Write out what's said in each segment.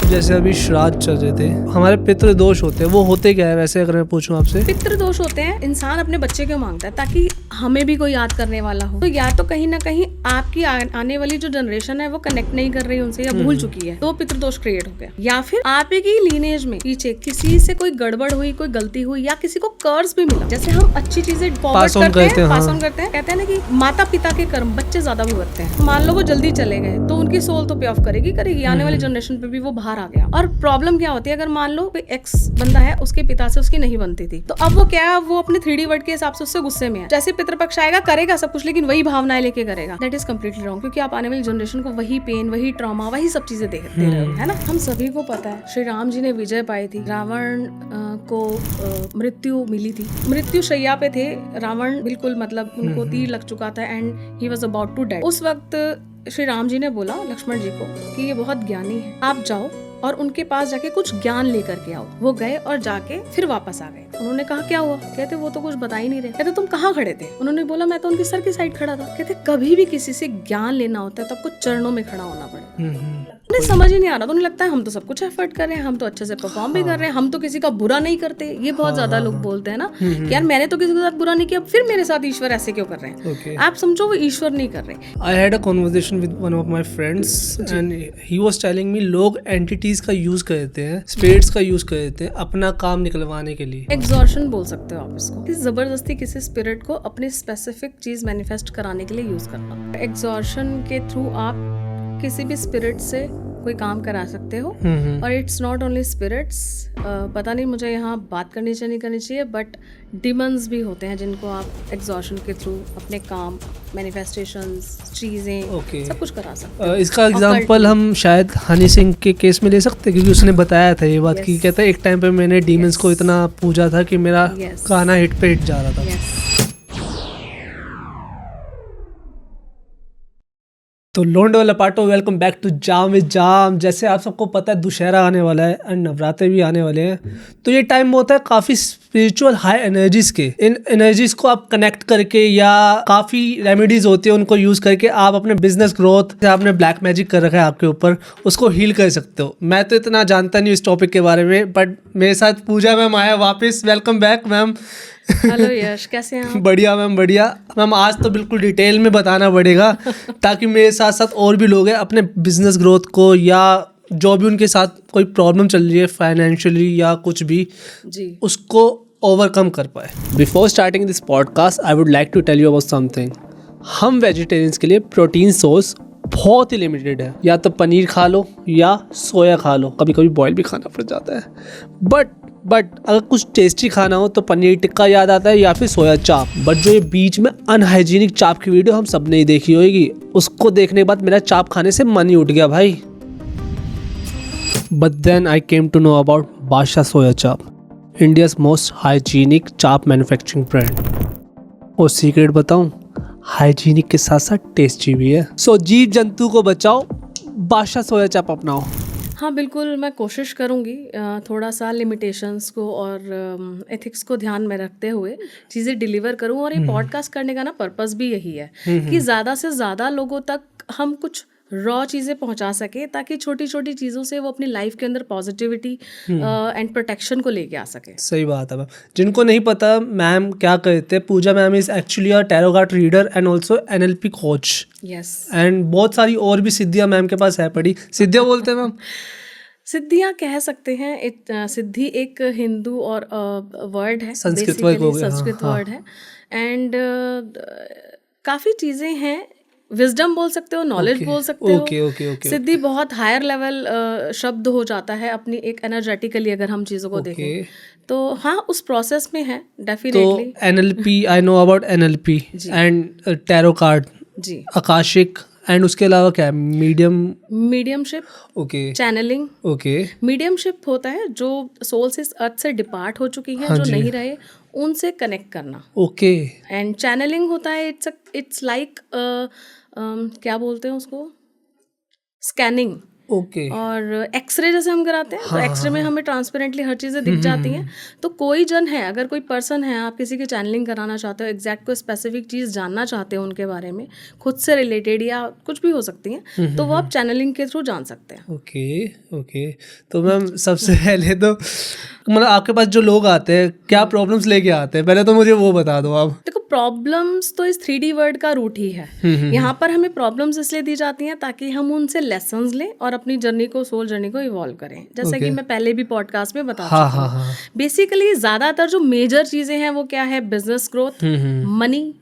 जैसे अभी श्राद्ध चल रहे थे, हमारे पितृ दोष होते हैं, वो होते क्या है वैसे अगर मैं पूछूं आपसे? पितृ दोष होते हैं, इंसान अपने बच्चे को मांगता है ताकि हमें भी कोई याद करने वाला हो। तो या तो कहीं ना कहीं आपकी आने वाली जो जनरेशन है वो कनेक्ट नहीं कर रही उनसे या भूल चुकी है, तो पितृ दोष क्रिएट हो गया। या फिर आप ही लीनेज में पीछे किसी से कोई गड़बड़ हुई, कोई गलती हुई, या किसी को कर्ज भी मिला। जैसे हम अच्छी चीजें फॉरवर्ड करते हैं, पास ऑन करते हैं, कहते हैं ना कि माता पिता के कर्म बच्चे ज्यादा भुगतते हैं। मान लो वो जल्दी चले गए तो उनकी सोल तो पे ऑफ करेगी, आने वाली जनरेशन पे भी वो बाहर आ गया। और प्रॉब्लम क्या होती है, अगर मान लो कोई एक्स बंदा है, उसके पिता से उसकी नहीं बनती थी, तो अब वो क्या है, वो अपने 3D वर्ड के हिसाब से उससे गुस्से में है। जैसे पितृपक्ष आएगा, करेगा सब कुछ, लेकिन वही भावनाएं लेके करेगा। दैट इज कम्प्लीटली रॉन्ग, क्योंकि आप आने वाली जनरेशन को वही पेन, वही ट्रॉमा, वही सब चीजें दे रहे हो, है ना। हम सभी को पता है श्री राम जी ने विजय पाई थी, रावण को मृत्यु मिली थी, मृत्यु शैया पे थे रावण, बिल्कुल मतलब उनको तीर लग चुका था and he was about to dead. उस वक्त श्री राम जी ने बोला लक्ष्मण जी को कि ये बहुत ज्ञानी है, आप जाओ और उनके पास जाके कुछ ज्ञान लेकर के आओ। वो गए और जाके फिर वापस आ गए। उन्होंने कहा क्या हुआ? कहते वो तो कुछ बता ही नहीं रहे। कहते तुम कहाँ खड़े थे? उन्होंने बोला मैं तो उनके सर की साइड खड़ा था। कहते कभी भी किसी से ज्ञान लेना होता है तो आपको चरणों में खड़ा होना पड़े। उन्हें समझ ही नहीं आ रहा, तो उन्हें लगता है हम तो सब कुछ एफर्ट कर रहे हैं, हम तो अच्छे से परफॉर्म भी कर रहे हैं, हम तो किसी का बुरा नहीं करते। ये बहुत ज्यादा लोग बोलते हैं ना कि यार मैंने तो किसी के साथ बुरा नहीं किया, फिर मेरे साथ ईश्वर ऐसे क्यों कर रहे हैं? आप समझो वो ईश्वर नहीं कर रहे। I had a conversation with one of my friends and he was telling me लोग एंटिटीज का यूज करते हैं, स्पिरिट्स का यूज करते हैं अपना काम निकलवाने के लिए। एग्जॉर्शन बोल सकते हो आप इसको, जबरदस्ती किसी स्पिरिट को अपनी स्पेसिफिक चीज मैनिफेस्ट कराने के लिए यूज करना। एग्जॉर्शन के थ्रू आप किसी भी स्पिरिट से कोई काम करा सकते हो। और इट्स नॉट ओनली स्पिरिट्स, पता नहीं मुझे यहाँ बात करनी चाहिए नहीं करनी चाहिए, बट डिमंस भी होते हैं जिनको आप एग्जॉर्शन के थ्रू अपने काम, मैनिफेस्टेशंस, चीजें सब कुछ करा सकते हो। इसका एग्जांपल हम शायद हनी सिंह के केस में ले सकते हैं, क्योंकि उसने बताया था ये बात कि कहता है एक टाइम पे मैंने डीमंस को इतना पूजा था कि मेरा गाना हिट पे हिट जा रहा था। तो लोंडे वाला पार्टो, welcome back to jam with jam. जैसे आप सबको पता है दुशहरा आने वाला है एंड नवरात्रे भी आने वाले हैं, तो ये टाइम होता है काफ़ी स्पिरिचुअल हाई एनर्जीज के। इन एनर्जीज को आप कनेक्ट करके या काफ़ी रेमेडीज होती है उनको यूज़ करके आप अपने बिजनेस ग्रोथ, आपने ब्लैक मैजिक कर रखा है आपके ऊपर, उसको हील कर सकते हो। मैं तो इतना जानता नहीं इस टॉपिक के बारे में, बट मेरे साथ पूजा मैम आया वापस। Welcome back ma'am. हेलो यश, कैसे हैं आप? बढ़िया मैम, बढ़िया मैम। आज तो बिल्कुल डिटेल में बताना पड़ेगा ताकि मेरे साथ साथ और भी लोग हैं अपने बिजनेस ग्रोथ को या जो भी उनके साथ कोई प्रॉब्लम चल रही है फाइनेंशियली या कुछ भी जी, उसको ओवरकम कर पाए। Before starting this podcast I would like to tell you about something. हम वेजिटेरियंस के लिए प्रोटीन सोर्स बहुत ही लिमिटेड है। या तो पनीर खा लो या सोया खा लो, कभी कभी बॉयल भी खाना पड़ जाता है। बट अगर कुछ टेस्टी खाना हो तो पनीर टिक्का याद आता है या फिर सोया चाप। बट जो ये बीच में अनहाइजीनिक चाप की वीडियो हम सब ने ही देखी होगी, उसको देखने के बाद मेरा चाप खाने से मन ही उठ गया भाई। But then I came to know about Badshah soya chaap, India's most hygienic chaap manufacturing brand. और सीक्रेट बताऊं, हाइजीनिक के साथ साथ टेस्टी भी है। सो जीव जंतु को बचाओ, बादशाह सोया चाप अपनाओ। हाँ बिल्कुल, मैं कोशिश करूँगी थोड़ा सा लिमिटेशंस को और एथिक्स को ध्यान में रखते हुए चीज़ें डिलीवर करूँ। और ये पॉडकास्ट करने का ना पर्पस भी यही है कि ज़्यादा से ज़्यादा लोगों तक हम कुछ रॉ चीज़ें पहुंचा सके, ताकि छोटी छोटी चीज़ों से वो अपनी लाइफ के अंदर पॉजिटिविटी एंड प्रोटेक्शन को लेके आ सके। सही बात है मैम। जिनको नहीं पता मैम क्या कहते हैं, Pooja ma'am is actually a tarot card reader and also NLP coach. Yes, and बहुत सारी और भी सिद्धियाँ मैम के पास है पड़ी। सिद्धियाँ बोलते हैं मैम? सिद्धियाँ कह सकते हैं। सिद्धि एक हिंदू और वर्ड है, संस्कृत वर्ड हो गया, संस्कृत वर्ड है। एंड काफ़ी चीज़ें हैं, विजडम बोल सकते हो, नॉलेज बोल सकते हो। ओके। सिद्धि बहुत हायर लेवल शब्द हो जाता है अपनी एक एनर्जेटिकली, अगर हम चीज़ों को देखें तो हाँ उस प्रोसेस में है डेफिनेटली। तो NLP, I know about NLP and tarot card जी, आकाशिक, एंड उसके अलावा क्या है? Mediumship, okay, channelling. Okay. Mediumship होता है जो सोल से अर्थ से डिपार्ट हो चुकी है, जो नहीं रहे, उनसे कनेक्ट करना। ओके। एंड चैनलिंग होता है, इट्स लाइक क्या बोलते हैं उसको, स्कैनिंग। ओके। और एक्सरे जैसे हम कराते हैं तो एक्सरे में हमें ट्रांसपेरेंटली हर चीज़ें दिख जाती हैं। तो कोई जन है, अगर कोई पर्सन है, आप किसी की चैनलिंग कराना चाहते हो, एग्जैक्ट कोई स्पेसिफिक चीज़ जानना चाहते हो उनके बारे में, खुद से रिलेटेड या कुछ भी हो सकती हैं, तो वो आप चैनलिंग के थ्रू जान सकते हैं। Okay okay. तो मैम सबसे पहले तो मतलब आपके पास जो लोग आते हैं क्या प्रॉब्लम्स लेके आते हैं, पहले तो मुझे वो बता दो आप। देखो, प्रॉब्लम्स तो इस 3D वर्ड का रूट ही है। यहाँ पर हमें प्रॉब्लम्स इसलिए दी जाती हैं ताकि हम उनसे लेसन्स लें और अपनी जर्नी को, सोल जर्नी को इवॉल्व करें। जैसा कि मैं पहले भी पॉडकास्ट में बता चुकी हूँ। हाँ। बेसिकली ज्यादातर जो मेजर चीजें हैं वो क्या है? बिजनेस ग्रोथ, मनी,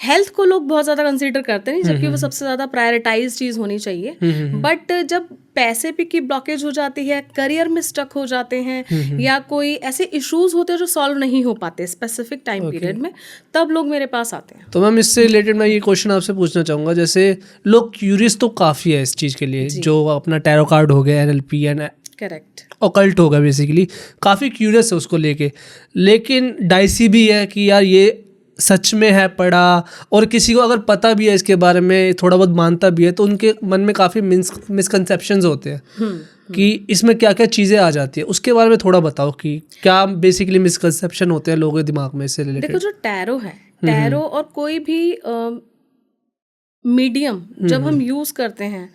हेल्थ को लोग बहुत ज्यादा कंसीडर करते नहीं, जबकि वो सबसे ज्यादा प्रायोरिटाइज चीज होनी चाहिए। बट जब पैसे पे की ब्लॉकेज हो जाती है, करियर में स्टक हो जाते हैं, या कोई ऐसे इश्यूज होते हैं जो सॉल्व नहीं हो पाते स्पेसिफिक टाइम पीरियड में, तब लोग मेरे पास आते हैं। तो मैम इससे रिलेटेड मैं ये क्वेश्चन आपसे पूछना चाहूँगा, जैसे लोग क्यूरियस तो काफ़ी है इस चीज़ के लिए, जो अपना टैरो कार्ड हो गया, NLP एंड करेक्ट, ऑकल्ट होगा, बेसिकली काफ़ी क्यूरियस है उसको लेके, लेकिन डाइसी भी है कि यार ये सच में है पढ़ा, और किसी को अगर पता भी है इसके बारे में, थोड़ा बहुत मानता भी है, तो उनके मन में काफ़ी मिसकंसेप्शंस होते हैं कि इसमें क्या क्या चीज़ें आ जाती है। उसके बारे में थोड़ा बताओ कि क्या बेसिकली मिसकंसेप्शन होते हैं लोगों के दिमाग में इससे रिलेटेड। देखो, जो टैरो है, टैरो और कोई भी मीडियम जब हम यूज करते हैं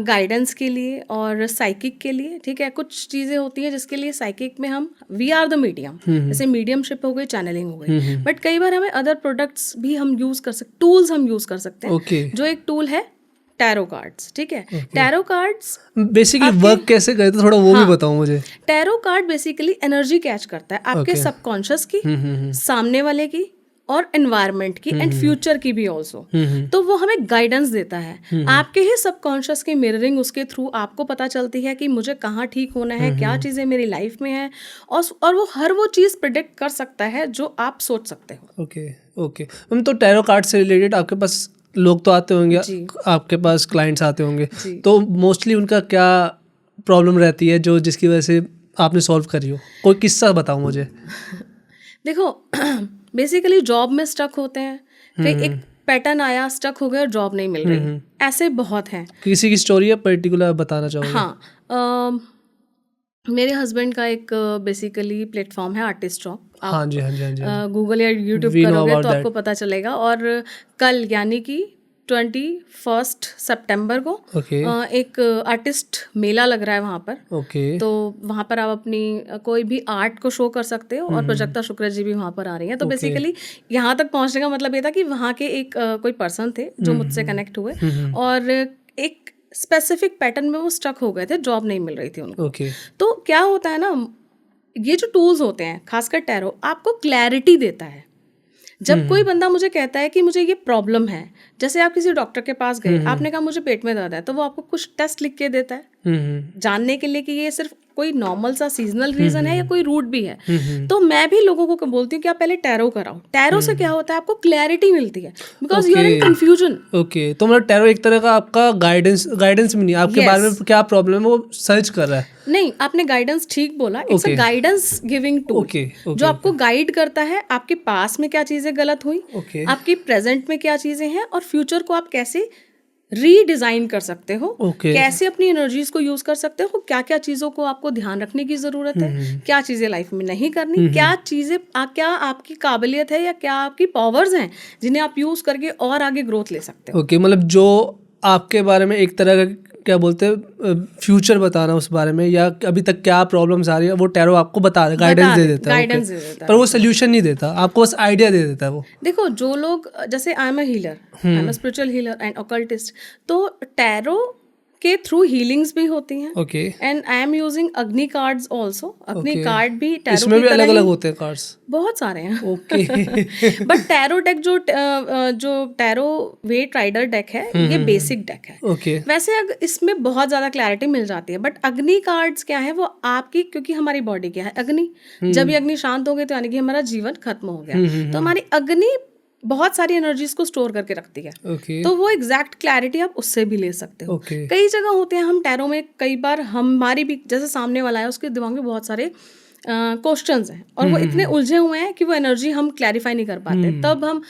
गाइडेंस के लिए और साइकिक के लिए, ठीक है, कुछ चीजें होती हैं जिसके लिए साइकिक में हम वी आर द मीडियम, जैसे मीडियमशिप हो गई, चैनलिंग हो गई, बट कई बार हमें अदर प्रोडक्ट्स भी हम यूज कर सकते, टूल्स हम यूज कर सकते हैं। जो एक टूल है टैरो कार्ड्स, ठीक है। टैरो कार्ड्स बेसिकली वर्क कैसे करते, थोड़ा वो भी बताओ मुझे। Tarot card basically energy catch करता है आपके सबकॉन्शियस की, सामने वाले की, और एनवायरनमेंट की, एंड फ्यूचर की भी ऑल्सो। तो वो हमें गाइडेंस देता है। आपके ही सबकॉन्शियस की मिररिंग उसके थ्रू आपको पता चलती है कि मुझे कहाँ ठीक होना है, क्या चीज़ें मेरी लाइफ में है, और वो हर वो चीज़ प्रिडिक्ट कर सकता है जो आप सोच सकते हो। ओके ओके मैम, तो टैरो कार्ड से रिलेटेड आपके पास लोग तो आते होंगे, आपके पास क्लाइंट्स आते होंगे, तो मोस्टली उनका क्या प्रॉब्लम रहती है जो जिसकी वजह से आपने सॉल्व करी हो? कोई किस्सा बताओ मुझे। देखो, बेसिकली जॉब में स्टक होते हैं, फिर एक पैटर्न आया, स्टक हो गया और जॉब नहीं मिल रही, ऐसे बहुत हैं। किसी की स्टोरी है पर्टिकुलर बताना चाहोगे? हाँ, मेरे हस्बैंड का एक बेसिकली प्लेटफॉर्म है आर्टिस्ट जॉब। हाँ जी हाँ जी हाँ जी। गूगल या यूट्यूब करोगे तो आपको पता चलेगा। और कल यानी कि 21 सितंबर को एक आर्टिस्ट मेला लग रहा है वहाँ पर। तो वहाँ पर आप अपनी कोई भी आर्ट को शो कर सकते हो, और प्रजक्ता शुक्र जी भी वहाँ पर आ रही हैं। तो बेसिकली यहाँ तक पहुँचने का मतलब ये था कि वहाँ के एक कोई पर्सन थे जो मुझसे कनेक्ट हुए, और एक स्पेसिफिक पैटर्न में वो स्टक हो गए थे, जॉब नहीं मिल रही थी उनको। तो क्या होता है ना, ये जो टूल्स होते हैं, खासकर टैरो, आपको क्लैरिटी देता है। जब कोई बंदा मुझे कहता है कि मुझे ये प्रॉब्लम है, जैसे आप किसी डॉक्टर के पास गए, आपने कहा मुझे पेट में दर्द है, तो वो आपको कुछ टेस्ट लिख के देता है जानने के लिए कि ये सिर्फ कोई नॉर्मल सा सीजनल रीजन है या कोई रूट भी है। तो मैं भी लोगों को बोलती हूँ कि आप पहले टैरो कराओ। टैरो से क्या होता है, आपको क्लैरिटी मिलती है, because you are in confusion. Okay, तो मतलब टैरो एक तरह का आपका गाइडेंस भी नहीं, आपके बारे में क्या प्रॉब्लम है वो सर्च कर रहा है। नहीं, आपने गाइडेंस ठीक बोला, it's a guidance giving tool, जो आपको गाइड करता है आपके पास में क्या चीजें गलत हुई, आपकी प्रेजेंट में क्या चीजें हैं, और फ्यूचर को आप कैसे रीडिजाइन कर सकते हो, कैसे अपनी एनर्जीज को यूज कर सकते हो, क्या क्या चीजों को आपको ध्यान रखने की जरूरत है, क्या चीजें लाइफ में नहीं करनी, क्या चीजें क्या आपकी काबिलियत है या क्या आपकी पावर्स हैं जिन्हें आप यूज करके और आगे ग्रोथ ले सकते हो। ओके, मतलब जो आपके बारे में एक तरह का क्या बोलते हैं फ्यूचर बताना उस बारे में, या अभी तक क्या प्रॉब्लम्स आ रही है, वो टैरो आपको बता गाइडेंस दे देता है, पर वो सोल्यूशन नहीं देता, आपको बस आइडिया दे देता है वो। देखो, जो लोग, जैसे I am a healer, I am a spiritual healer and occultist, तो टैरो के थ्रू हीलिंग्स भी होती हैं, एंड आई एम यूजिंग अग्नि कार्ड्स ऑल्सो। अग्नि कार्ड भी टैरो, इसमें भी अलग अलग होते हैं कार्ड्स, बहुत सारे हैं। ओके बट टैरो डेक जो टैरो वेट राइडर डेक है, ये बेसिक डेक है। वैसे इसमें बहुत ज्यादा क्लैरिटी मिल जाती है, बट अग्नि कार्ड्स क्या है, वो आपकी, क्योंकि हमारी बॉडी क्या है, अग्नि, जब ये अग्नि शांत हो गई तो यानी कि हमारा जीवन खत्म हो गया। तो हमारी अग्नि बहुत सारी एनर्जीज को स्टोर करके रखती है, तो वो एग्जैक्ट क्लैरिटी आप उससे भी ले सकते हो। कई जगह होते हैं, हम टैरो में कई बार हमारी भी, जैसे सामने वाला है उसके दिमाग में बहुत सारे क्वेश्चंस हैं, और वो इतने उलझे हुए हैं कि वो एनर्जी हम क्लैरिफाई नहीं कर पाते, तब हम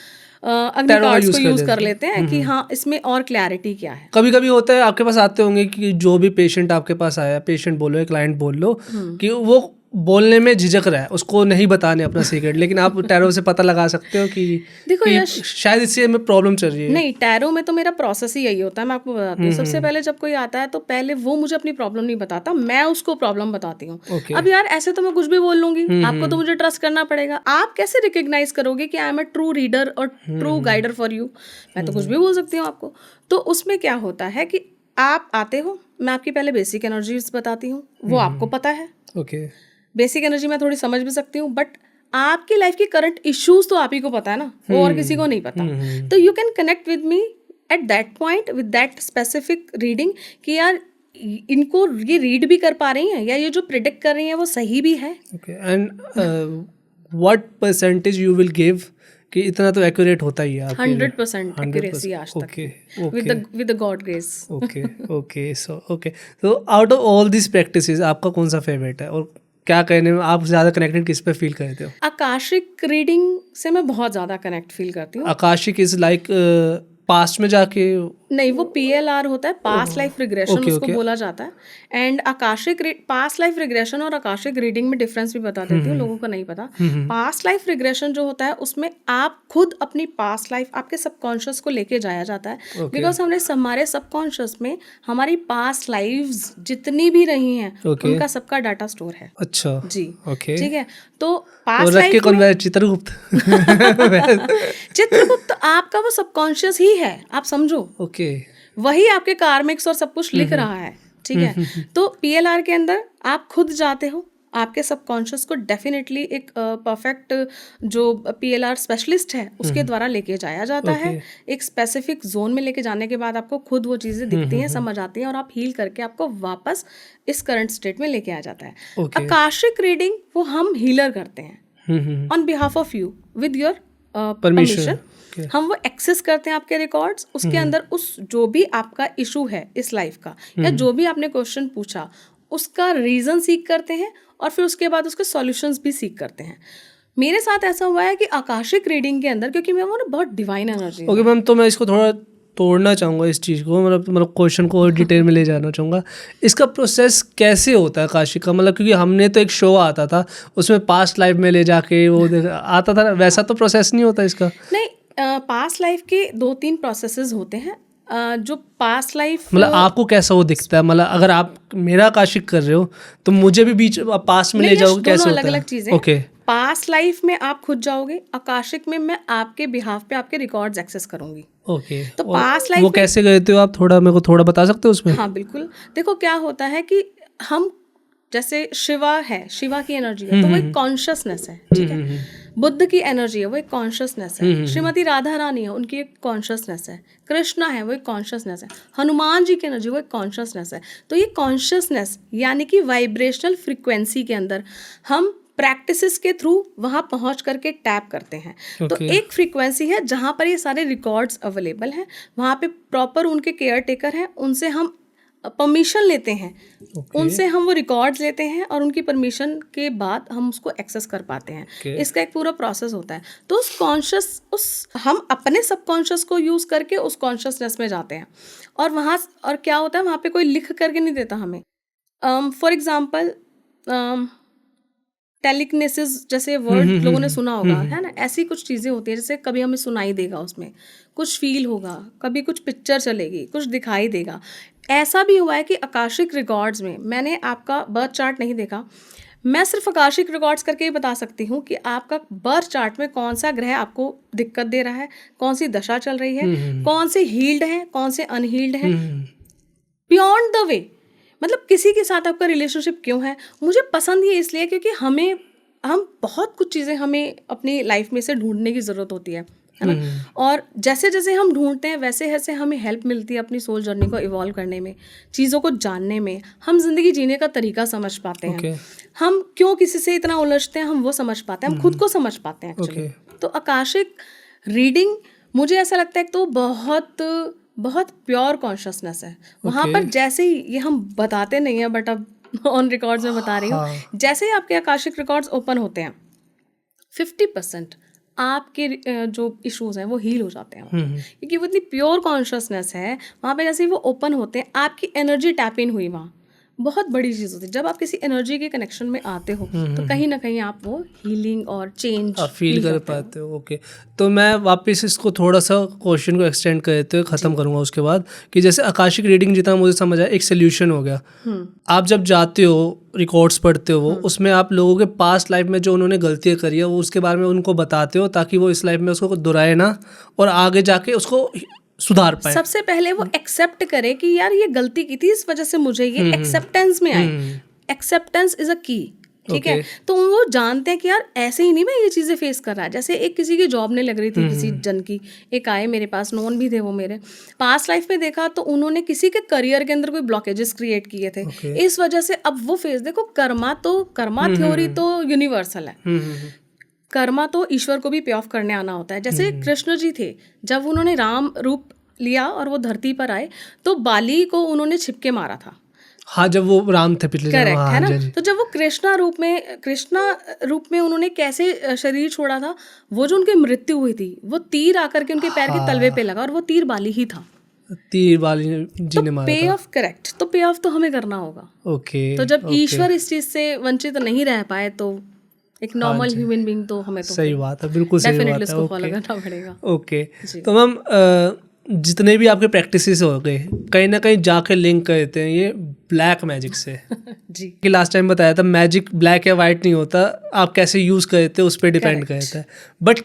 अग्नि Tarot का कार्ड्स use को कर यूज लेते कर हैं। लेते हैं कि हाँ इसमें और क्लैरिटी क्या है। कभी कभी होता है आपके पास आते होंगे कि जो भी पेशेंट आपके पास आया, पेशेंट बोलो या क्लाइंट बोल लो, कि वो बोलने में झिझक रहा है, उसको नहीं बताने अपना सीक्रेट, लेकिन आप टैरो से पता लगा सकते हो कि देखो कि यश, शायद इससे में प्रॉब्लम चल रही है। नहीं टैरो में तो मेरा प्रोसेस ही यही होता है, मैं आपको बताती हूँ। सबसे पहले जब कोई आता है तो पहले वो मुझे अपनी प्रॉब्लम नहीं बताता, मैं उसको प्रॉब्लम बताती हूँ। ओके। अब यार ऐसे तो मैं कुछ भी बोल लूंगी, आपको तो मुझे ट्रस्ट करना पड़ेगा। आप कैसे रिकग्नाइज करोगे कि I am a true reader और ट्रू गाइडर फॉर यू? मैं तो कुछ भी बोल सकती हूँ आपको। तो उसमें क्या होता है कि आप आते हो, मैं आपकी पहले बेसिक एनर्जीज बताती हूँ, वो आपको पता है। ओके। बेसिक एनर्जी मैं थोड़ी समझ भी सकती हूँ, बट आपकी लाइफ की करंट इश्यूज तो आप ही को पता है ना, वो और किसी को नहीं पता। तो you can connect with me at that point with that specific reading कि यार इनको ये रीड भी कर पा रही हैं या ये जो प्रिडिक्ट कर रही हैं वो सही भी है। Okay. And what percentage you will give कि इतना तो एक्यूरेट होता ही है आपके लिए? 100% एक्यूरेसी आज तक okay with the God grace. Okay okay. So out of all this practices आपका कौन सा फेवरेट है, और क्या कहने में आप ज़्यादा कनेक्टेड किस पे फील करते हो? आकाशिक रीडिंग से मैं बहुत ज़्यादा कनेक्ट फील करती हूँ। आकाशिक इज लाइक पास्ट में जाके? नहीं, वो PLR होता है, पास्ट लाइफ रिग्रेशन उसको बोला जाता है। And Akashic past life regression और आकाशिक रीडिंग में डिफरेंस भी बता देती हूँ, लोगों को नहीं पता। पास्ट लाइफ रिग्रेशन जो होता है उसमें आप खुद अपनी पास्ट लाइफ आपके सबकॉन्शियस को लेके जाया जाता है, बिकॉज हमारे सबकॉन्शियस में हमारी पास्ट लाइव्स जितनी भी रही हैं उनका सबका डाटा स्टोर है। अच्छा जी ओके। ठीक है। तो पास्ट रख के लाइफ कौन है? चित्रगुप्त? चित्रगुप्त आपका वो सबकॉन्शियस ही है, आप समझो। ओके। वही आपके कार्मिक्स और सब कुछ लिख रहा है, ठीक है। तो PLR के अंदर आप खुद जाते हो, आपके सबकॉन्शियस को डेफिनेटली एक परफेक्ट जो PLR स्पेशलिस्ट है उसके द्वारा लेके जाया जाता है। एक स्पेसिफिक जोन में लेके जाने के बाद आपको खुद वो चीज़ें दिखती हैं, समझ आती हैं, और आप हील करके आपको वापस इस करंट स्टेट में लेके आ जाता है। आकाशिक रीडिंग वो हम हीलर करते हैं on behalf of you with your permission. हम वो एक्सेस करते हैं आपके रिकॉर्ड्स, उसके अंदर उस जो भी आपका इशू है इस लाइफ का या जो भी आपने क्वेश्चन पूछा उसका रीजन सीख करते हैं और फिर उसके बाद उसके सॉल्यूशंस भी सीख करते हैं। मेरे साथ ऐसा हुआ है कि आकाशिक रीडिंग के अंदर, क्योंकि मैं वो ना बहुत डिवाइन एनर्जी। ओके मैम, तो मैं इसको थोड़ा तोड़ना चाहूँगा इस चीज़ को, मतलब क्वेश्चन को और डिटेल में ले जाना चाहूँगा। इसका प्रोसेस कैसे होता है आकाशिक का? मतलब क्योंकि हमने तो एक शो आता था उसमें पास्ट लाइफ में ले जाके वो आता था, वैसा तो प्रोसेस नहीं होता इसका? नहीं, पास्ट लाइफ के 2-3 प्रोसेसेस होते हैं। जो पास्ट लाइफ मतलब आपको कैसा वो दिखता है? मतलब अगर आप मेरा आकाशिक कर रहे हो तो मुझे भी बीच पास्ट में ले जाओगे, कैसे होता है? अलग अलग चीजें। ओके। पास्ट लाइफ में आप खुद जाओगे, आकाशिक में मैं आपके बिहाफ पे आपके रिकॉर्ड्स एक्सेस करूंगी। ओके। तो पास्ट लाइफ वो कैसे गए थे आप, थोड़ा मेरे को थोड़ा बता सकते हो उसमें? हाँ बिल्कुल। देखो क्या होता है कि हम जैसे शिवा है, शिवा की एनर्जी है तो वो एक कॉन्शियसनेस है, ठीक है। बुद्ध की एनर्जी है, वो एक कॉन्शियसनेस है। श्रीमती राधा रानी है, उनकी एक कॉन्शियसनेस है। कृष्णा है, वो एक कॉन्शियसनेस है। हनुमान जी की एनर्जी, वो एक कॉन्शियसनेस है। तो ये कॉन्शियसनेस यानी कि वाइब्रेशनल फ्रिक्वेंसी के अंदर हम प्रैक्टिसेस के थ्रू वहाँ पहुँच करके टैप करते हैं। तो एक फ्रीक्वेंसी है जहाँ पर ये सारे रिकॉर्ड्स अवेलेबल हैं, वहाँ पे प्रॉपर उनके केयर टेकर हैं, उनसे हम परमिशन लेते हैं, उनसे हम वो रिकॉर्ड्स लेते हैं और उनकी परमिशन के बाद हम उसको एक्सेस कर पाते हैं। इसका एक पूरा प्रोसेस होता है। तो हम अपने सबकॉन्शियस को यूज़ करके उस कॉन्शियसनेस में जाते हैं और वहाँ और क्या होता है, वहाँ पे कोई लिख करके नहीं देता हमें। फॉर एग्जाम्पल टेलिकिनेसिस जैसे वर्ड लोगों ने सुना होगा, है ना, ऐसी कुछ चीज़ें होती हैं। जैसे कभी हमें सुनाई देगा, उसमें कुछ फील होगा, कभी कुछ पिक्चर चलेगी, कुछ दिखाई देगा। ऐसा भी हुआ है कि आकाशिक रिकॉर्ड्स में मैंने आपका बर्थ चार्ट नहीं देखा, मैं सिर्फ आकाशिक रिकॉर्ड्स करके ही बता सकती हूँ कि आपका बर्थ चार्ट में कौन सा ग्रह आपको दिक्कत दे रहा है, कौन सी दशा चल रही है, कौन से हील्ड हैं, कौन से अनहील्ड हैं, बियॉन्ड द वे। मतलब किसी के साथ आपका रिलेशनशिप क्यों है। मुझे पसंद ये इसलिए क्योंकि हम बहुत कुछ चीज़ें हमें अपनी लाइफ में से ढूंढने की ज़रूरत होती है ना, और जैसे जैसे हम ढूंढते हैं वैसे वैसे हमें हेल्प मिलती है अपनी सोल जर्नी को इवॉल्व करने में, चीज़ों को जानने में। हम जिंदगी जीने का तरीका समझ पाते हैं, हम क्यों किसी से इतना उलझते हैं हम वो समझ पाते हैं, हम खुद को समझ पाते हैं एक्चुअली। तो आकाशिक रीडिंग मुझे ऐसा लगता है तो बहुत बहुत प्योर कॉन्शियसनेस है वहाँ पर। जैसे ही ये हम बताते नहीं हैं बट अब ऑन रिकॉर्ड्स में बता रही हूँ, जैसे ही आपके आकाशिक रिकॉर्ड्स ओपन होते हैं 50% आपके जो इश्यूज हैं वो हील हो जाते हैं, क्योंकि वो इतनी प्योर कॉन्शियसनेस है वहाँ पे। जैसे ही वो ओपन होते हैं, आपकी एनर्जी टैप इन हुई, वहाँ बहुत बड़ी चीज़ होती है। जब आप किसी एनर्जी के कनेक्शन में आते हो तो कहीं ना कहीं आप वो हीलिंग और चेंज फील कर पाते हो। ओके, तो मैं वापस इसको थोड़ा सा क्वेश्चन को एक्सटेंड कर देते हुए ख़त्म करूँगा उसके बाद, कि जैसे आकाशिक रीडिंग जितना मुझे समझ आया एक सोल्यूशन हो गया। आप जब जाते हो रिकॉर्ड्स पढ़ते हो, उसमें आप लोगों के पास्ट लाइफ में जो उन्होंने गलतियाँ करी है वो उसके बारे में उनको बताते हो, ताकि वो इस लाइफ में उसको दोहराए ना और आगे जाके उसको सुधार पाए। सबसे पहले वो एक्सेप्ट करे कि यार ये गलती की थी, इस वजह से मुझे ये एक्सेप्टेंस में आए। एक्सेप्टेंस इज अ की, ठीक है। तो वो जानते हैं कि यार ऐसे ही नहीं मैं ये चीज़ें फेस कर रहा है। जैसे एक किसी की जॉब नहीं लग रही थी किसी जन की, एक आए मेरे पास, नॉन भी थे वो मेरे पास्ट लाइफ में, देखा तो उन्होंने किसी के करियर के अंदर कोई ब्लॉकेजेस क्रिएट किए थे। इस वजह से अब वो फेस, देखो कर्मा थ्योरी तो यूनिवर्सल है, कर्मा तो ईश्वर को भी पे ऑफ करने आना होता है। जैसे कृष्ण जी थे, जब उन्होंने राम रूप लिया और वो धरती पर आए तो बाली को उन्होंने छिपके मारा था। हाँ, जब वो राम थे पिछले जन्म। करेक्ट, हाँ, है ना। हाँ जी। तो जब वो कृष्णा रूप में उन्होंने कैसे शरीर छोड़ा था, वो जो उनकी मृत्यु हुई थी, वो तीर आकर के उनके पैर के तलवे पे लगा और वो तीर बाली ही था। तीर बाली जी ने मारा पे ऑफ, करेक्ट, तो पे ऑफ तो हमें करना होगा। ओके, तो जब ईश्वर इस चीज से वंचित नहीं रह पाए तो एक नॉर्मल ह्यूमन बीइंग तो हमें तो सही बात है, बिल्कुल सही बात है। इसको फॉलो करना पड़ेगा। ओके, तो मैम जितने भी आपके प्रैक्टिसेस हो गए कहीं ना कहीं जाके लिंक करते हैं ये ब्लैक मैजिक से। जी, कि लास्ट टाइम बताया था मैजिक ब्लैक या वाइट नहीं होता, आप कैसे यूज़ करते हो उस पर डिपेंड करता है। बट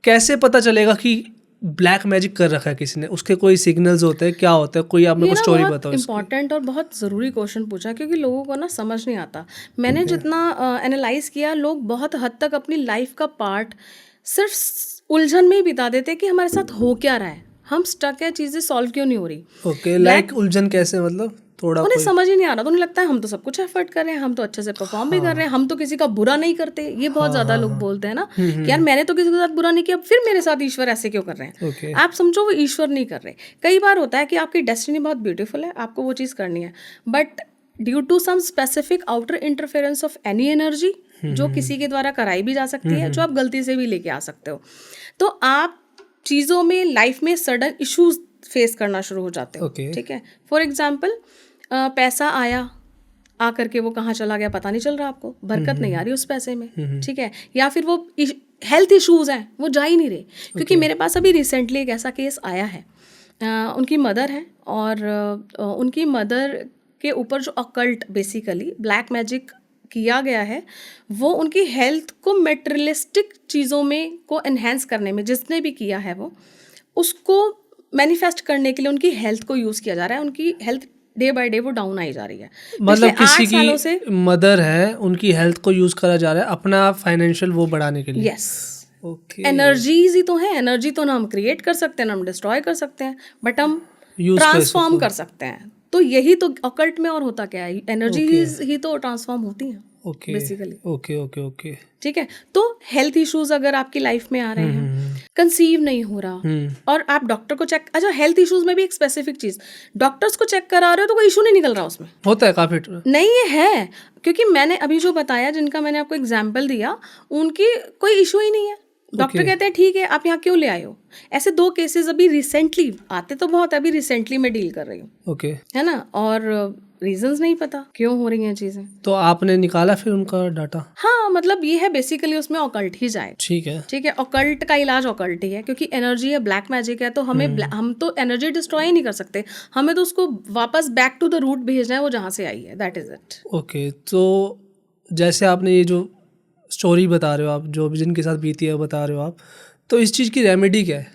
कैसे पता चलेगा कि ब्लैक मैजिक कर रखा है किसी ने? उसके कोई सिग्नल्स होते हैं, क्या होता है? कोई आप मेरे को स्टोरी बताओ। इंपॉर्टेंट और बहुत ज़रूरी क्वेश्चन पूछा, क्योंकि लोगों को ना समझ नहीं आता। मैंने जितना एनालाइज किया, लोग बहुत हद तक अपनी लाइफ का पार्ट सिर्फ उलझन में ही बिता देते हैं कि हमारे साथ हो क्या रहा है, हम स्टक है, चीज़ें सॉल्व क्यों नहीं हो रही। ओके, लाइक उलझन कैसे, मतलब थोड़ा उन्हें समझ ही नहीं आ रहा। तो उन्हें लगता है हम तो सब कुछ एफर्ट कर रहे हैं, हम तो अच्छे से परफॉर्म भी कर रहे हैं, हम तो किसी का बुरा नहीं करते। ये बहुत ज्यादा लोग बोलते हैं ना कि यार मैंने तो किसी के साथ बुरा नहीं किया, फिर मेरे साथ ईश्वर ऐसे क्यों कर रहे हैं। आप समझो वो ईश्वर नहीं कर रहे। कई बार होता है कि आपकी डेस्टिनी बहुत ब्यूटीफुल है, आपको वो चीज़ करनी है, but due to some specific outer interference of any energy, जो किसी के द्वारा कराई भी जा सकती है, जो आप गलती से भी लेके आ सकते हो, तो आप चीज़ों में, लाइफ में सडन इश्यूज फेस करना शुरू हो जाते हो। ठीक है, फॉर एग्जाम्पल पैसा आया, आकर के वो कहाँ चला गया पता नहीं चल रहा, आपको बरकत नहीं आ रही उस पैसे में। ठीक है, या फिर वो हेल्थ इश्यूज हैं, वो जा ही नहीं रहे। क्योंकि मेरे पास अभी रिसेंटली एक ऐसा केस आया है, उनकी मदर है और उनकी मदर के ऊपर जो अकल्ट, बेसिकली ब्लैक मैजिक किया गया है, वो उनकी हेल्थ को मेटेरियलिस्टिक चीज़ों में को एनहेंस करने में, जिसने भी किया है वो उसको मैनिफेस्ट करने के लिए उनकी हेल्थ को यूज़ किया जा रहा है। उनकी हेल्थ डे बाय डे वो डाउन आई जा रही है। मतलब किसी की मदर है, उनकी हेल्थ को यूज करा जा रहा है अपना फाइनेंशियल वो बढ़ाने के लिए। यस, एनर्जीज ही तो है। एनर्जी तो ना हम क्रिएट कर सकते हैं, ना हम डिस्ट्रॉय कर सकते हैं, बट हम ट्रांसफॉर्म कर सकते हैं। तो यही तो ऑकल्ट में और होता क्या है, एनर्जी ही तो ट्रांसफॉर्म होती हैं बेसिकली। ओके। ठीक है, तो हेल्थ इश्यूज अगर आपकी लाइफ में आ रहे हैं, कंसीव नहीं हो रहा और आप डॉक्टर को चेक, अच्छा हेल्थ इश्यूज में भी एक स्पेसिफिक चीज, डॉक्टर्स को चेक करा रहे हो तो कोई इशू नहीं निकल रहा उसमें, होता है काफी नहीं, ये है। क्योंकि मैंने अभी जो बताया, जिनका मैंने आपको एग्जाम्पल दिया, उनकी कोई इशू ही नहीं है। डॉक्टर कहते हैं ठीक है, आप यहाँ क्यों ले आए हो। ऐसे 2 केसेस अभी रिसेंटली, आते तो बहुत, अभी रिसेंटली मैं डील कर रही हूँ, है ना, और रीजंस नहीं पता क्यों हो रही हैं चीजें। तो आपने निकाला फिर उनका डाटा? हाँ, मतलब ये है बेसिकली उसमें ऑकल्ट ही जाए। ठीक है, ऑकल्ट का इलाज ऑकल्ट ही है, क्योंकि एनर्जी है, ब्लैक मैजिक है, तो हमें हम तो एनर्जी डिस्ट्रॉय ही नहीं कर सकते, हमें तो उसको वापस बैक टू द रूट भेजना है, वो जहाँ से आई है, दैट इज इट। ओके, तो जैसे आपने ये जो स्टोरी बता रहे हो आप, जो भी जिनके साथ बीती है बता रहे हो आप, तो इस चीज़ की रेमेडी क्या है?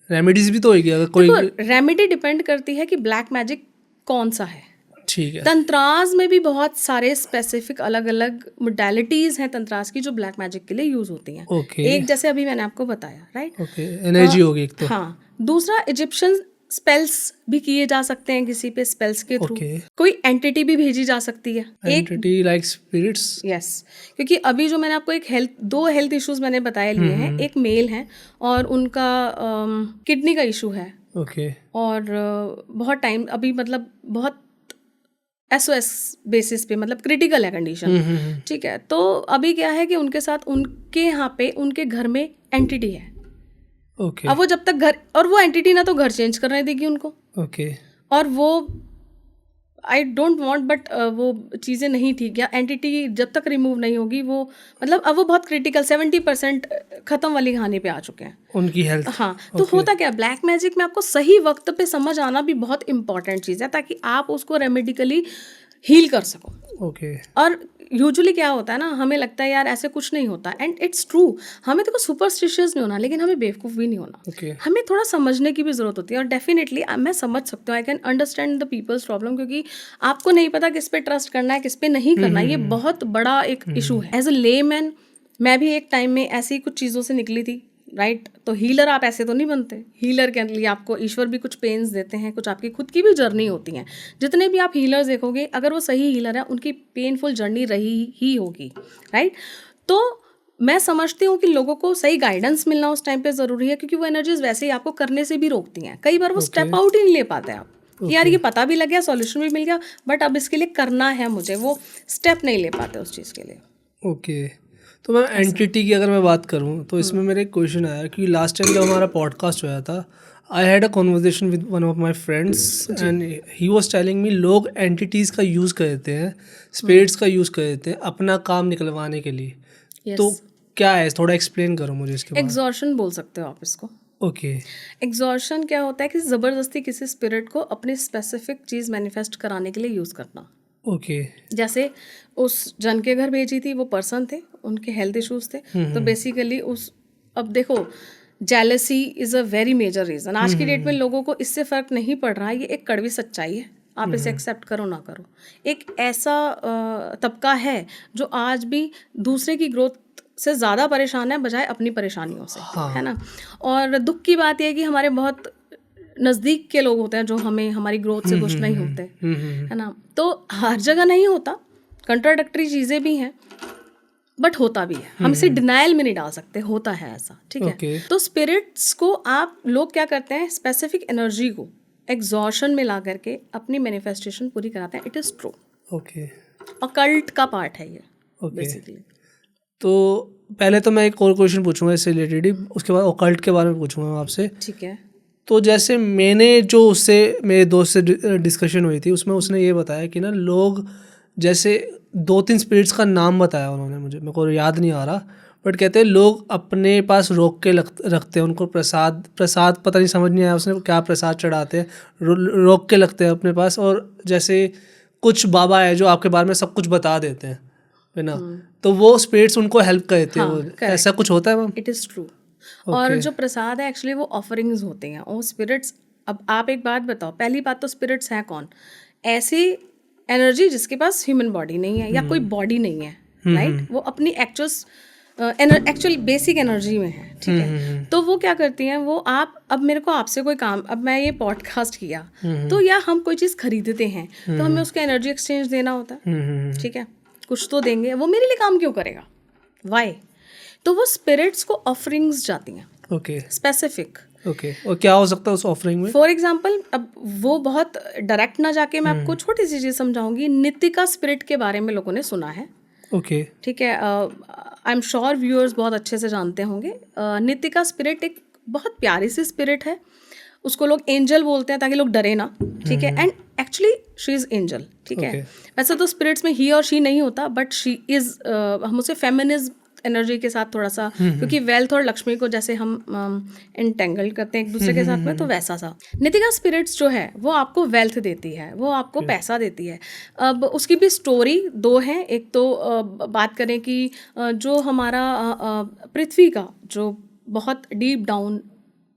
रेमेडीज भी तो होगी अगर कोई। रेमेडी डिपेंड करती है कि ब्लैक मैजिक कौन सा है। ठीक है, तंत्रास में भी बहुत सारे स्पेसिफिक अलग अलग मोडालिटीज हैं तंत्रास की, जो ब्लैक मैजिक के लिए यूज होती हैं। एक जैसे अभी मैंने आपको बताया, राइट, एनर्जी होगी एक तो। हाँ, दूसरा इजिप्शियन स्पेल्स भी किए जा सकते हैं किसी पे, स्पेल्स के थ्रू कोई एंटिटी भी भेजी जा सकती है, एंटिटी लाइक स्पिरिट्स। यस, क्योंकि अभी जो मैंने आपको एक 2 हेल्थ इश्यूज मैंने बताए लिए हैं, एक मेल है और उनका किडनी का इशू है। ओके, और बहुत टाइम अभी, मतलब बहुत SOS बेसिस पे, मतलब क्रिटिकल है कंडीशन, ठीक है। तो अभी क्या है कि उनके साथ उनके यहाँ पे उनके घर में एंटिटी है। ओके अब वो जब तक घर, और वो एंटिटी ना तो घर चेंज करने देगी उनको, ओके और वो आई डोंट वांट बट वो चीज़ें नहीं थी क्या, एंटिटी जब तक रिमूव नहीं होगी वो, मतलब अब वो बहुत क्रिटिकल 70% ख़त्म वाली कहानी पे आ चुके हैं उनकी हेल्थ। हाँ। तो होता क्या, ब्लैक मैजिक में आपको सही वक्त पे समझ आना भी बहुत इंपॉर्टेंट चीज़ है, ताकि आप उसको रेमेडिकली हील कर सको। ओके और यूजुअली क्या होता है ना, हमें लगता है यार ऐसे कुछ नहीं होता, एंड इट्स ट्रू। हमें देखो सुपरस्टिशियस नहीं होना, लेकिन हमें बेवकूफ़ भी नहीं होना। ओके हमें थोड़ा समझने की भी ज़रूरत होती है, और डेफिनेटली मैं समझ सकती हूँ, I can understand the peoples problem, क्योंकि आपको नहीं पता किस पे ट्रस्ट करना है, किस पे नहीं करना है। ये बहुत बड़ा एक इशू है। एज अ लेमैन मैं भी एक टाइम में ऐसी कुछ चीज़ों से निकली थी, राइट। तो हीलर आप ऐसे तो नहीं बनते। हीलर के लिए आपको ईश्वर भी कुछ पेन्स देते हैं, कुछ आपकी खुद की भी जर्नी होती हैं। जितने भी आप हीलर्स देखोगे, अगर वो सही हीलर है, उनकी पेनफुल जर्नी रही ही होगी, राइट। तो मैं समझती हूँ कि लोगों को सही गाइडेंस मिलना उस टाइम पे ज़रूरी है, क्योंकि वो एनर्जीज वैसे ही आपको करने से भी रोकती हैं। कई बार वो स्टेप आउट ही नहीं ले पाते आप कि यार ये पता भी लग गया, सॉल्यूशन भी मिल गया, बट अब इसके लिए करना है मुझे, वो स्टेप नहीं ले पाते उस चीज़ के लिए। ओके तो मैम एंटिटी की अगर मैं बात करूँ तो इसमें मेरे एक क्वेश्चन आया कि लास्ट टाइम जब हमारा पॉडकास्ट हुआ था, I had a conversation with one of my friends and he was telling me लोग एंटिटीज़ का यूज़ कर देते हैं, स्पिरिट्स का यूज़ कर देते हैं अपना काम निकलवाने के लिए। तो क्या है, थोड़ा एक्सप्लेन करो मुझे इसके बारे में। एग्जॉर्शन बोल सकते हो आप इसको। ओके एग्जॉर्शन क्या होता है कि ज़बरदस्ती किसी स्पिरिट को अपनी स्पेसिफिक चीज़ मैनिफेस्ट कराने के लिए यूज़ करना। ओके जैसे उस जन के घर भेजी थी, वो पर्सन थे, उनके हेल्थ इश्यूज थे, तो बेसिकली उस, अब देखो jealousy is a very major reason. आज की डेट में लोगों को इससे फ़र्क नहीं पड़ रहा है, ये एक कड़वी सच्चाई है, आप इसे एक्सेप्ट करो ना करो। एक ऐसा तबका है जो आज भी दूसरे की ग्रोथ से ज़्यादा परेशान है बजाय अपनी परेशानियों से, है ना। और दुख की बात यह है कि हमारे बहुत नज़दीक के लोग होते हैं जो हमें हमारी ग्रोथ से खुश नहीं होते, है ना। तो हर जगह नहीं होता, कंट्राडिक्टरी चीज़ें भी हैं, बट होता भी है। हम इसे डिनायल में नहीं डाल सकते, होता है ऐसा, ठीक है। तो स्पिरिट्स को आप लोग क्या करते हैं, स्पेसिफिक एनर्जी को एग्जॉर्शन में ला करके अपनी मैनिफेस्टेशन पूरी कराते हैं। It is true. Okay occult का पार्ट है ये बेसिकली। तो पहले तो मैं एक और क्वेश्चन पूछूंगा इससे रिलेटेड ही, उसके बाद ऑकल्ट के बारे में पूछूंगा आपसे, ठीक है। तो जैसे मैंने जो उससे मेरे दोस्त से डिस्कशन हुई थी, उसमें उसने ये बताया कि ना लोग जैसे 2-3 स्पिरिट्स का नाम बताया उन्होंने, मुझे मेरे को याद नहीं आ रहा, बट कहते हैं लोग अपने पास रोक के रखते हैं उनको। प्रसाद पता नहीं समझ नहीं आया उसने क्या प्रसाद चढ़ाते हैं, रोक के लगते हैं अपने पास। और जैसे कुछ बाबा है जो आपके बारे में सब कुछ बता देते हैं, है ना, तो वो स्पिरिट्स उनको हेल्प करते हैं। ऐसा कुछ होता है मैम? It is true. और जो प्रसाद है एक्चुअली वो ऑफरिंग्स होते हैं, और स्पिरिट्स, अब आप एक बात बताओ, पहली बात तो स्पिरिट्स हैं कौन? ऐसी एनर्जी जिसके पास ह्यूमन बॉडी नहीं है या कोई बॉडी नहीं है, राइट। वो अपनी एक्चुअल बेसिक एनर्जी में है, ठीक है। तो वो क्या करती हैं, वो अब मेरे को आपसे कोई काम, अब मैं ये पॉडकास्ट किया तो या हम कोई चीज़ खरीदते हैं तो हमें उसका एनर्जी एक्सचेंज देना होता है, ठीक है, कुछ तो देंगे। वो मेरे लिए काम क्यों करेगा, वाई? तो वो स्पिरिट्स को ऑफरिंग्स जाती हैं, ओके स्पेसिफिक। ओके और क्या हो सकता है उस ऑफरिंग में? फॉर एग्जाम्पल, अब वो बहुत डायरेक्ट ना जाके मैं आपको छोटी सी चीज़ समझाऊंगी। नितिका स्पिरिट के बारे में लोगों ने सुना है, ओके ठीक है। आई एम श्योर व्यूअर्स बहुत अच्छे से जानते होंगे। नितिका स्पिरिट एक बहुत प्यारी सी स्पिरिट है, उसको लोग एंजल बोलते हैं ताकि लोग डरे ना, ठीक है। And actually she is angel, ठीक है। वैसे तो स्पिरिट्स में ही और शी नहीं होता, बट शी इज़, हम उसे फेमिनिज्म एनर्जी के साथ थोड़ा सा, क्योंकि वेल्थ और लक्ष्मी को जैसे हम इंटेंगल करते हैं एक दूसरे के साथ में, तो वैसा सा नितिका स्पिरिट्स जो है वो आपको वेल्थ देती है, वो आपको पैसा देती है। अब उसकी भी स्टोरी दो हैं। एक तो बात करें कि जो हमारा पृथ्वी का जो बहुत डीप डाउन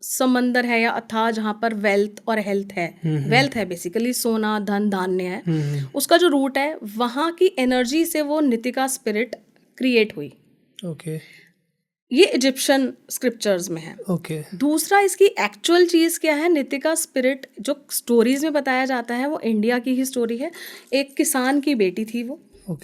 समंदर है या अथाह, जहाँ पर वेल्थ और हेल्थ है, वेल्थ है बेसिकली सोना धन धान्य है, उसका जो रूट है, वहाँ की एनर्जी से वो नितिका स्पिरिट क्रिएट हुई। ओके ये इजिप्शियन स्क्रिप्चर्स में है। ओके दूसरा, इसकी एक्चुअल चीज़ क्या है, नितिका स्पिरिट जो स्टोरीज में बताया जाता है वो इंडिया की ही स्टोरी है। एक किसान की बेटी थी वो,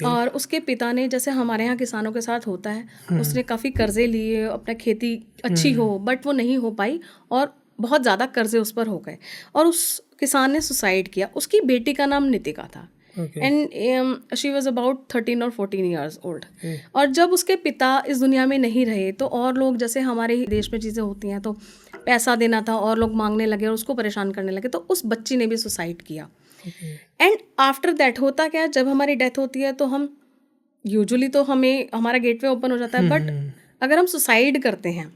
और उसके पिता ने, जैसे हमारे यहाँ किसानों के साथ होता है, उसने काफ़ी कर्जे लिए अपना खेती अच्छी हो, बट वो नहीं हो पाई और बहुत ज़्यादा कर्जे उस पर हो गए और उस किसान ने सुसाइड किया। उसकी बेटी का नाम नितिका था। एंड शी वॉज अबाउट 13 और 14 ईयर्स ओल्ड। और जब उसके पिता इस दुनिया में नहीं रहे तो और लोग, जैसे हमारे ही देश में चीज़ें होती हैं, तो पैसा देना था और लोग मांगने लगे और उसको परेशान करने लगे, तो उस बच्ची ने भी सुसाइड किया। एंड आफ्टर दैट होता क्या, जब हमारी डेथ होती है तो हम यूजुअली तो हमें हमारा गेटवे ओपन हो जाता है, बट अगर हम सुसाइड करते हैं,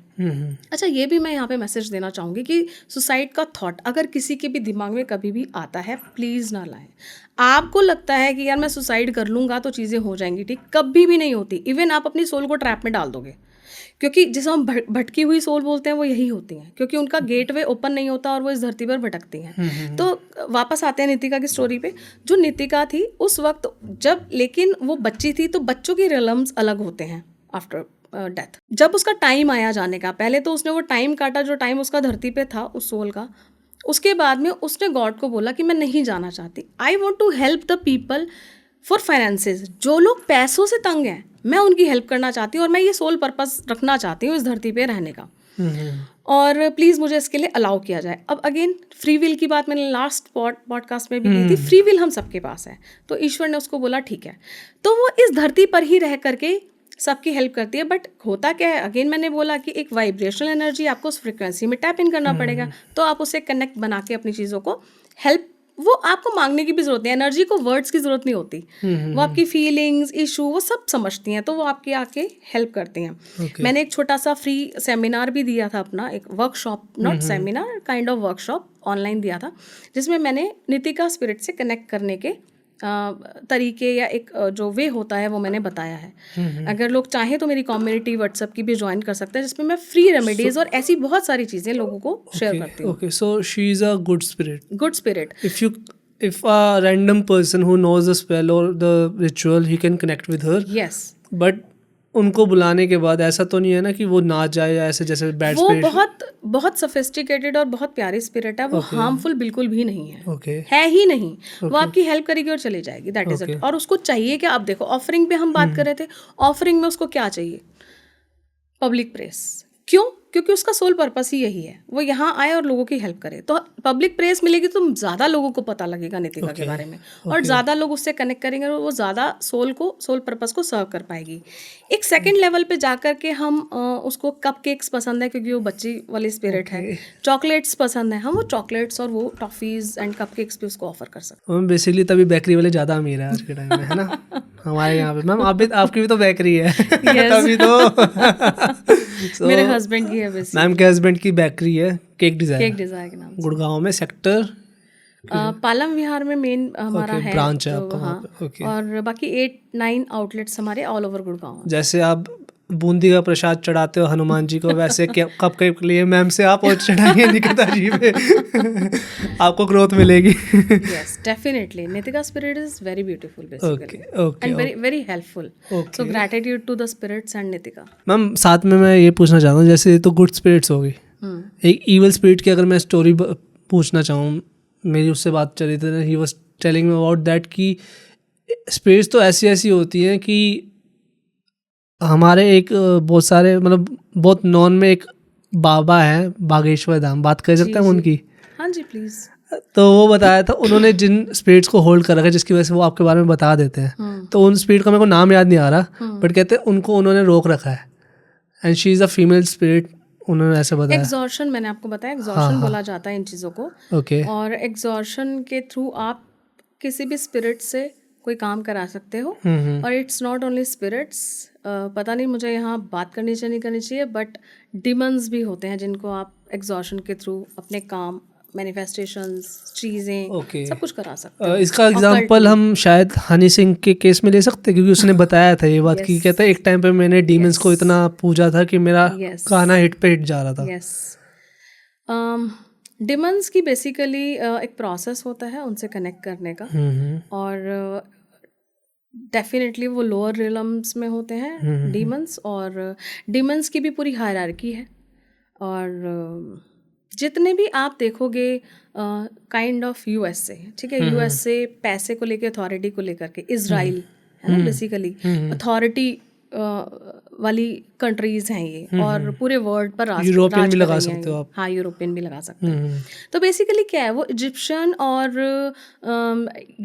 अच्छा ये भी मैं यहाँ पे मैसेज देना चाहूँगी कि सुसाइड का थॉट अगर किसी के भी दिमाग में कभी भी आता है, प्लीज़ ना लाएं। आपको लगता है कि यार मैं सुसाइड कर लूँगा तो चीज़ें हो जाएंगी ठीक, कभी भी नहीं होती। इवन आप अपनी सोल को ट्रैप में डाल दोगे, क्योंकि जिसे हम भटकी हुई सोल बोलते हैं वो यही होती हैं, क्योंकि उनका गेटवे ओपन नहीं होता और वो इस धरती पर भटकती हैं। तो वापस आते हैं नितिका की स्टोरी पे। जो नितिका थी उस वक्त जब, लेकिन वो बच्ची थी तो बच्चों के रिलम्स अलग होते हैं आफ्टर डेथ। जब उसका टाइम आया जाने का, पहले तो उसने वो टाइम काटा जो टाइम उसका धरती पे था उस सोल का। उसके बाद में उसने गॉड को बोला कि मैं नहीं जाना चाहती, I want to help the people for finances. जो लोग पैसों से तंग हैं मैं उनकी हेल्प करना चाहती हूँ और मैं ये सोल पर्पस रखना चाहती हूँ इस धरती पे रहने का, और प्लीज़ मुझे इसके लिए अलाउ किया जाए। अब अगेन फ्री विल की बात मैंने लास्ट पॉडकास्ट में भी की थी, फ्री विल हम सबके पास है, तो ईश्वर ने उसको बोला ठीक है, तो वो इस धरती पर ही रह करके सबकी हेल्प करती है। बट होता क्या है, अगेन मैंने बोला कि एक वाइब्रेशनल एनर्जी, आपको उस फ्रिक्वेंसी में टैप इन करना पड़ेगा, तो आप उससे कनेक्ट बना के अपनी चीज़ों को हेल्प, वो आपको मांगने की भी जरूरत नहीं, एनर्जी को वर्ड्स की जरूरत नहीं होती, वो आपकी फीलिंग्स, इशू, वो सब समझती हैं, तो वो आपकी आके हेल्प करती हैं। मैंने एक छोटा सा फ्री सेमिनार भी दिया था अपना, एक workshop, not seminar, kind of workshop online दिया था, जिसमें मैंने नितिका स्पिरिट से कनेक्ट करने के तरीके या एक जो वे होता है वो मैंने बताया है। अगर लोग चाहें तो मेरी कम्युनिटी व्हाट्सएप की भी ज्वाइन कर सकते हैं, जिसमें मैं फ्री रेमेडीज और ऐसी बहुत सारी चीज़ें लोगों को शेयर करती हूँ। Okay, so she is a good spirit. Good spirit. If a random person who knows the spell or the ritual, he can connect with her. Yes. But उनको बुलाने के बाद ऐसा तो नहीं है ना कि वो ना जाए या ऐसे जैसे बैड स्पिरिट। वो बहुत सोफिस्टिकेटेड और बहुत प्यारी स्पिरिट है, वो हार्मफुल बिल्कुल भी नहीं है। Okay. है ही नहीं। वो आपकी हेल्प करेगी और चली जाएगी, दैट इज इट। और उसको चाहिए क्या, आप देखो ऑफरिंग पे हम बात कर रहे थे, ऑफरिंग में उसको क्या चाहिए, पब्लिक प्रेस। क्यों? क्योंकि उसका सोल पर्पस ही यही है, वो यहाँ आए और लोगों की हेल्प करे, तो पब्लिक प्रेस मिलेगी तो ज़्यादा लोगों को पता लगेगा नितिका के बारे में, और ज़्यादा लोग उससे कनेक्ट करेंगे और वो ज़्यादा सोल पर्पस को सर्व कर पाएगी। एक सेकंड लेवल पे जाकर के हम उसको कप केक्स पसंद है क्योंकि वो बच्ची वाली स्पिरिट है, चॉकलेट्स पसंद है, हम वो चॉकलेट्स और वो टॉफीज एंड कप केक्स भी उसको ऑफर कर सकते हैं। बेसिकली तभी बेकरी वाले ज़्यादा अमीर है आज के टाइम में, है ना। हमारे यहाँ पे मैम आपकी भी तो बेकरी है। तभी तो मेरे हस्बैंड की है, मैम के हस्बैंड की बेकरी है, केक डिजायर के नाम, गुड़गांव में, सेक्टर पालम विहार में मेन हमारा है ब्रांच है। हाँ, और बाकी 8-9 आउटलेट्स हमारे ऑल ओवर गुड़गांव। जैसे आप बूंदी का प्रसाद चढ़ाते हो हनुमान जी को, वैसे कप केक के लिए मैम से आप और चढ़ाइए निकिता जी पे, आपको ग्रोथ मिलेगी। Yes definitely, Nitika spirit is very beautiful basically and very very helpful, so gratitude to the spirits and Nitika. Ma'am साथ में मैं ये पूछना चाहता हूँ, जैसे तो गुड स्पिरिट्स हो गई, एक ईवल स्पिरिट की अगर मैं स्टोरी पूछना चाहूँ, मेरी उससे बात चली थी, he was telling me about that कि स्पिरिट्स तो ऐसी होती हैं कि हमारे एक बहुत सारे मतलब बहुत नॉन में एक बाबा हैं बागेश्वर धाम, बात कर सकते हैं उनकी? हाँ जी प्लीज। तो वो बताया था उन्होंने जिन स्पिरिट्स को होल्ड कर रखा है, जिसकी वजह से वो आपके बारे में बता देते हैं, तो उन स्पिरिट का मेरे को नाम याद नहीं आ रहा, बट कहते हैं उनको उन्होंने रोक रखा है, and she is a female spirit, उन्होंने ऐसे बताया। एग्जॉर्शन मैंने आपको बताया, एग्जॉर्शन बोला जाता है इन चीज़ों को। ओके। और एग्जॉर्शन के थ्रू आप किसी भी स्पिरिट से कोई काम करा सकते हो, और इट्स नॉट ओनली स्पिरिट्स, पता नहीं मुझे यहाँ बात करनी चाहिए नहीं करनी चाहिए, बट डिमंस भी होते हैं जिनको आप एग्जॉर्शन के थ्रू अपने काम, मैनिफेस्टेशंस, चीज़ें सब कुछ करा सकते हो। इसका एग्जांपल हम शायद हनी सिंह के केस में ले सकते हैं, क्योंकि उसने बताया था ये बात कि कहता है एक टाइम पे मैंने डीमंस को इतना पूजा था कि मेरा गाना हिट पे हिट जा रहा था। यस, डिमंस की बेसिकली एक प्रोसेस होता है उनसे कनेक्ट करने का, और डेफिनेटली वो लोअर रिलम्स में होते हैं डीमंस, और डीमंस की भी पूरी हायरार्की है, और जितने भी आप देखोगे काइंड ऑफ यूएस से, ठीक है, यूएस से पैसे को लेके, अथॉरिटी को लेकर के, इजराइल है ना बेसिकली, अथॉरिटी वाली कंट्रीज हैं ये, और पूरे वर्ल्ड पर राज यूरोपियन राज भी कर लगा रही हैं सकते हो ये। आप। हाँ, यूरोपियन भी लगा सकते हैं। तो बेसिकली क्या है, वो इजिप्शियन और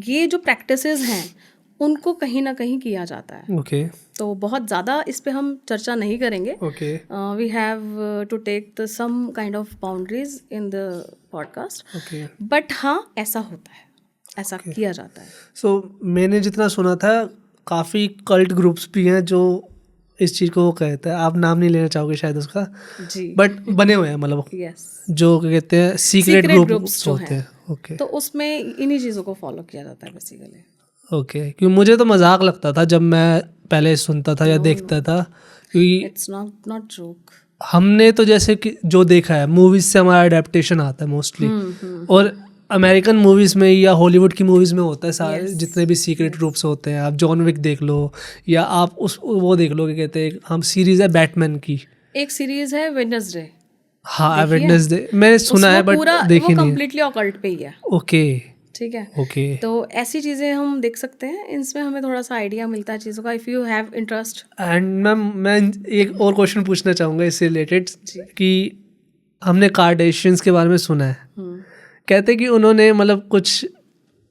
ये जो प्रैक्टिसेस हैं उनको कहीं ना कहीं किया जाता है। ओके तो बहुत ज़्यादा इस पे हम चर्चा नहीं करेंगे। Okay we have to take the some kind of boundaries in the podcast, okay. But हाँ ऐसा होता है, ऐसा किया जाता है। सो मैंने जितना सुना था काफ़ी कल्ट ग्रुप्स भी हैं जो इस चीज़ को वो कहते हैं, आप नाम नहीं लेना चाहोगे शायद उसका, जी, बट बने हुए हैं मतलब यस, जो क्या कहते हैं सीक्रेट ग्रुप्स जो होते हैं। हैं। ओके तो उसमें इन्हीं चीज़ों को फॉलो किया जाता है बेसिकली। ओके, क्योंकि मुझे तो मजाक लगता था जब मैं पहले सुनता था या देखता था, क्योंकि इट्स नॉट जोक। हमने तो जैसे कि जो देखा है मूवीज से हमारा अडेप्टेशन आता है मोस्टली, और अमेरिकन मूवीज में या हॉलीवुड की मूवीज में होता है सारे Yes. जितने भी सीक्रेट ग्रुप्स होते हैं। आप जॉन विक देख लो या आप उस वो देख लो, क्या कहते हैं, हम सीरीज है बैटमैन की, एक सीरीज है वेडनेसडे, हाँ वेडनेसडे, मैंने सुना है बट देखी वो नहीं है। कम्प्लीटली ऑकल्ट पे ही है। ओके ठीक है, ओके तो ऐसी चीज़ें हम देख सकते हैं, इनमें हमें थोड़ा सा आइडिया मिलता है चीज़ों का, if you have interest. And मैं एक और क्वेश्चन पूछना चाहूँगा इससे रिलेटेड जी। कि हमने कार्डेशियंस के बारे में सुना है, कहते हैं कि उन्होंने मतलब कुछ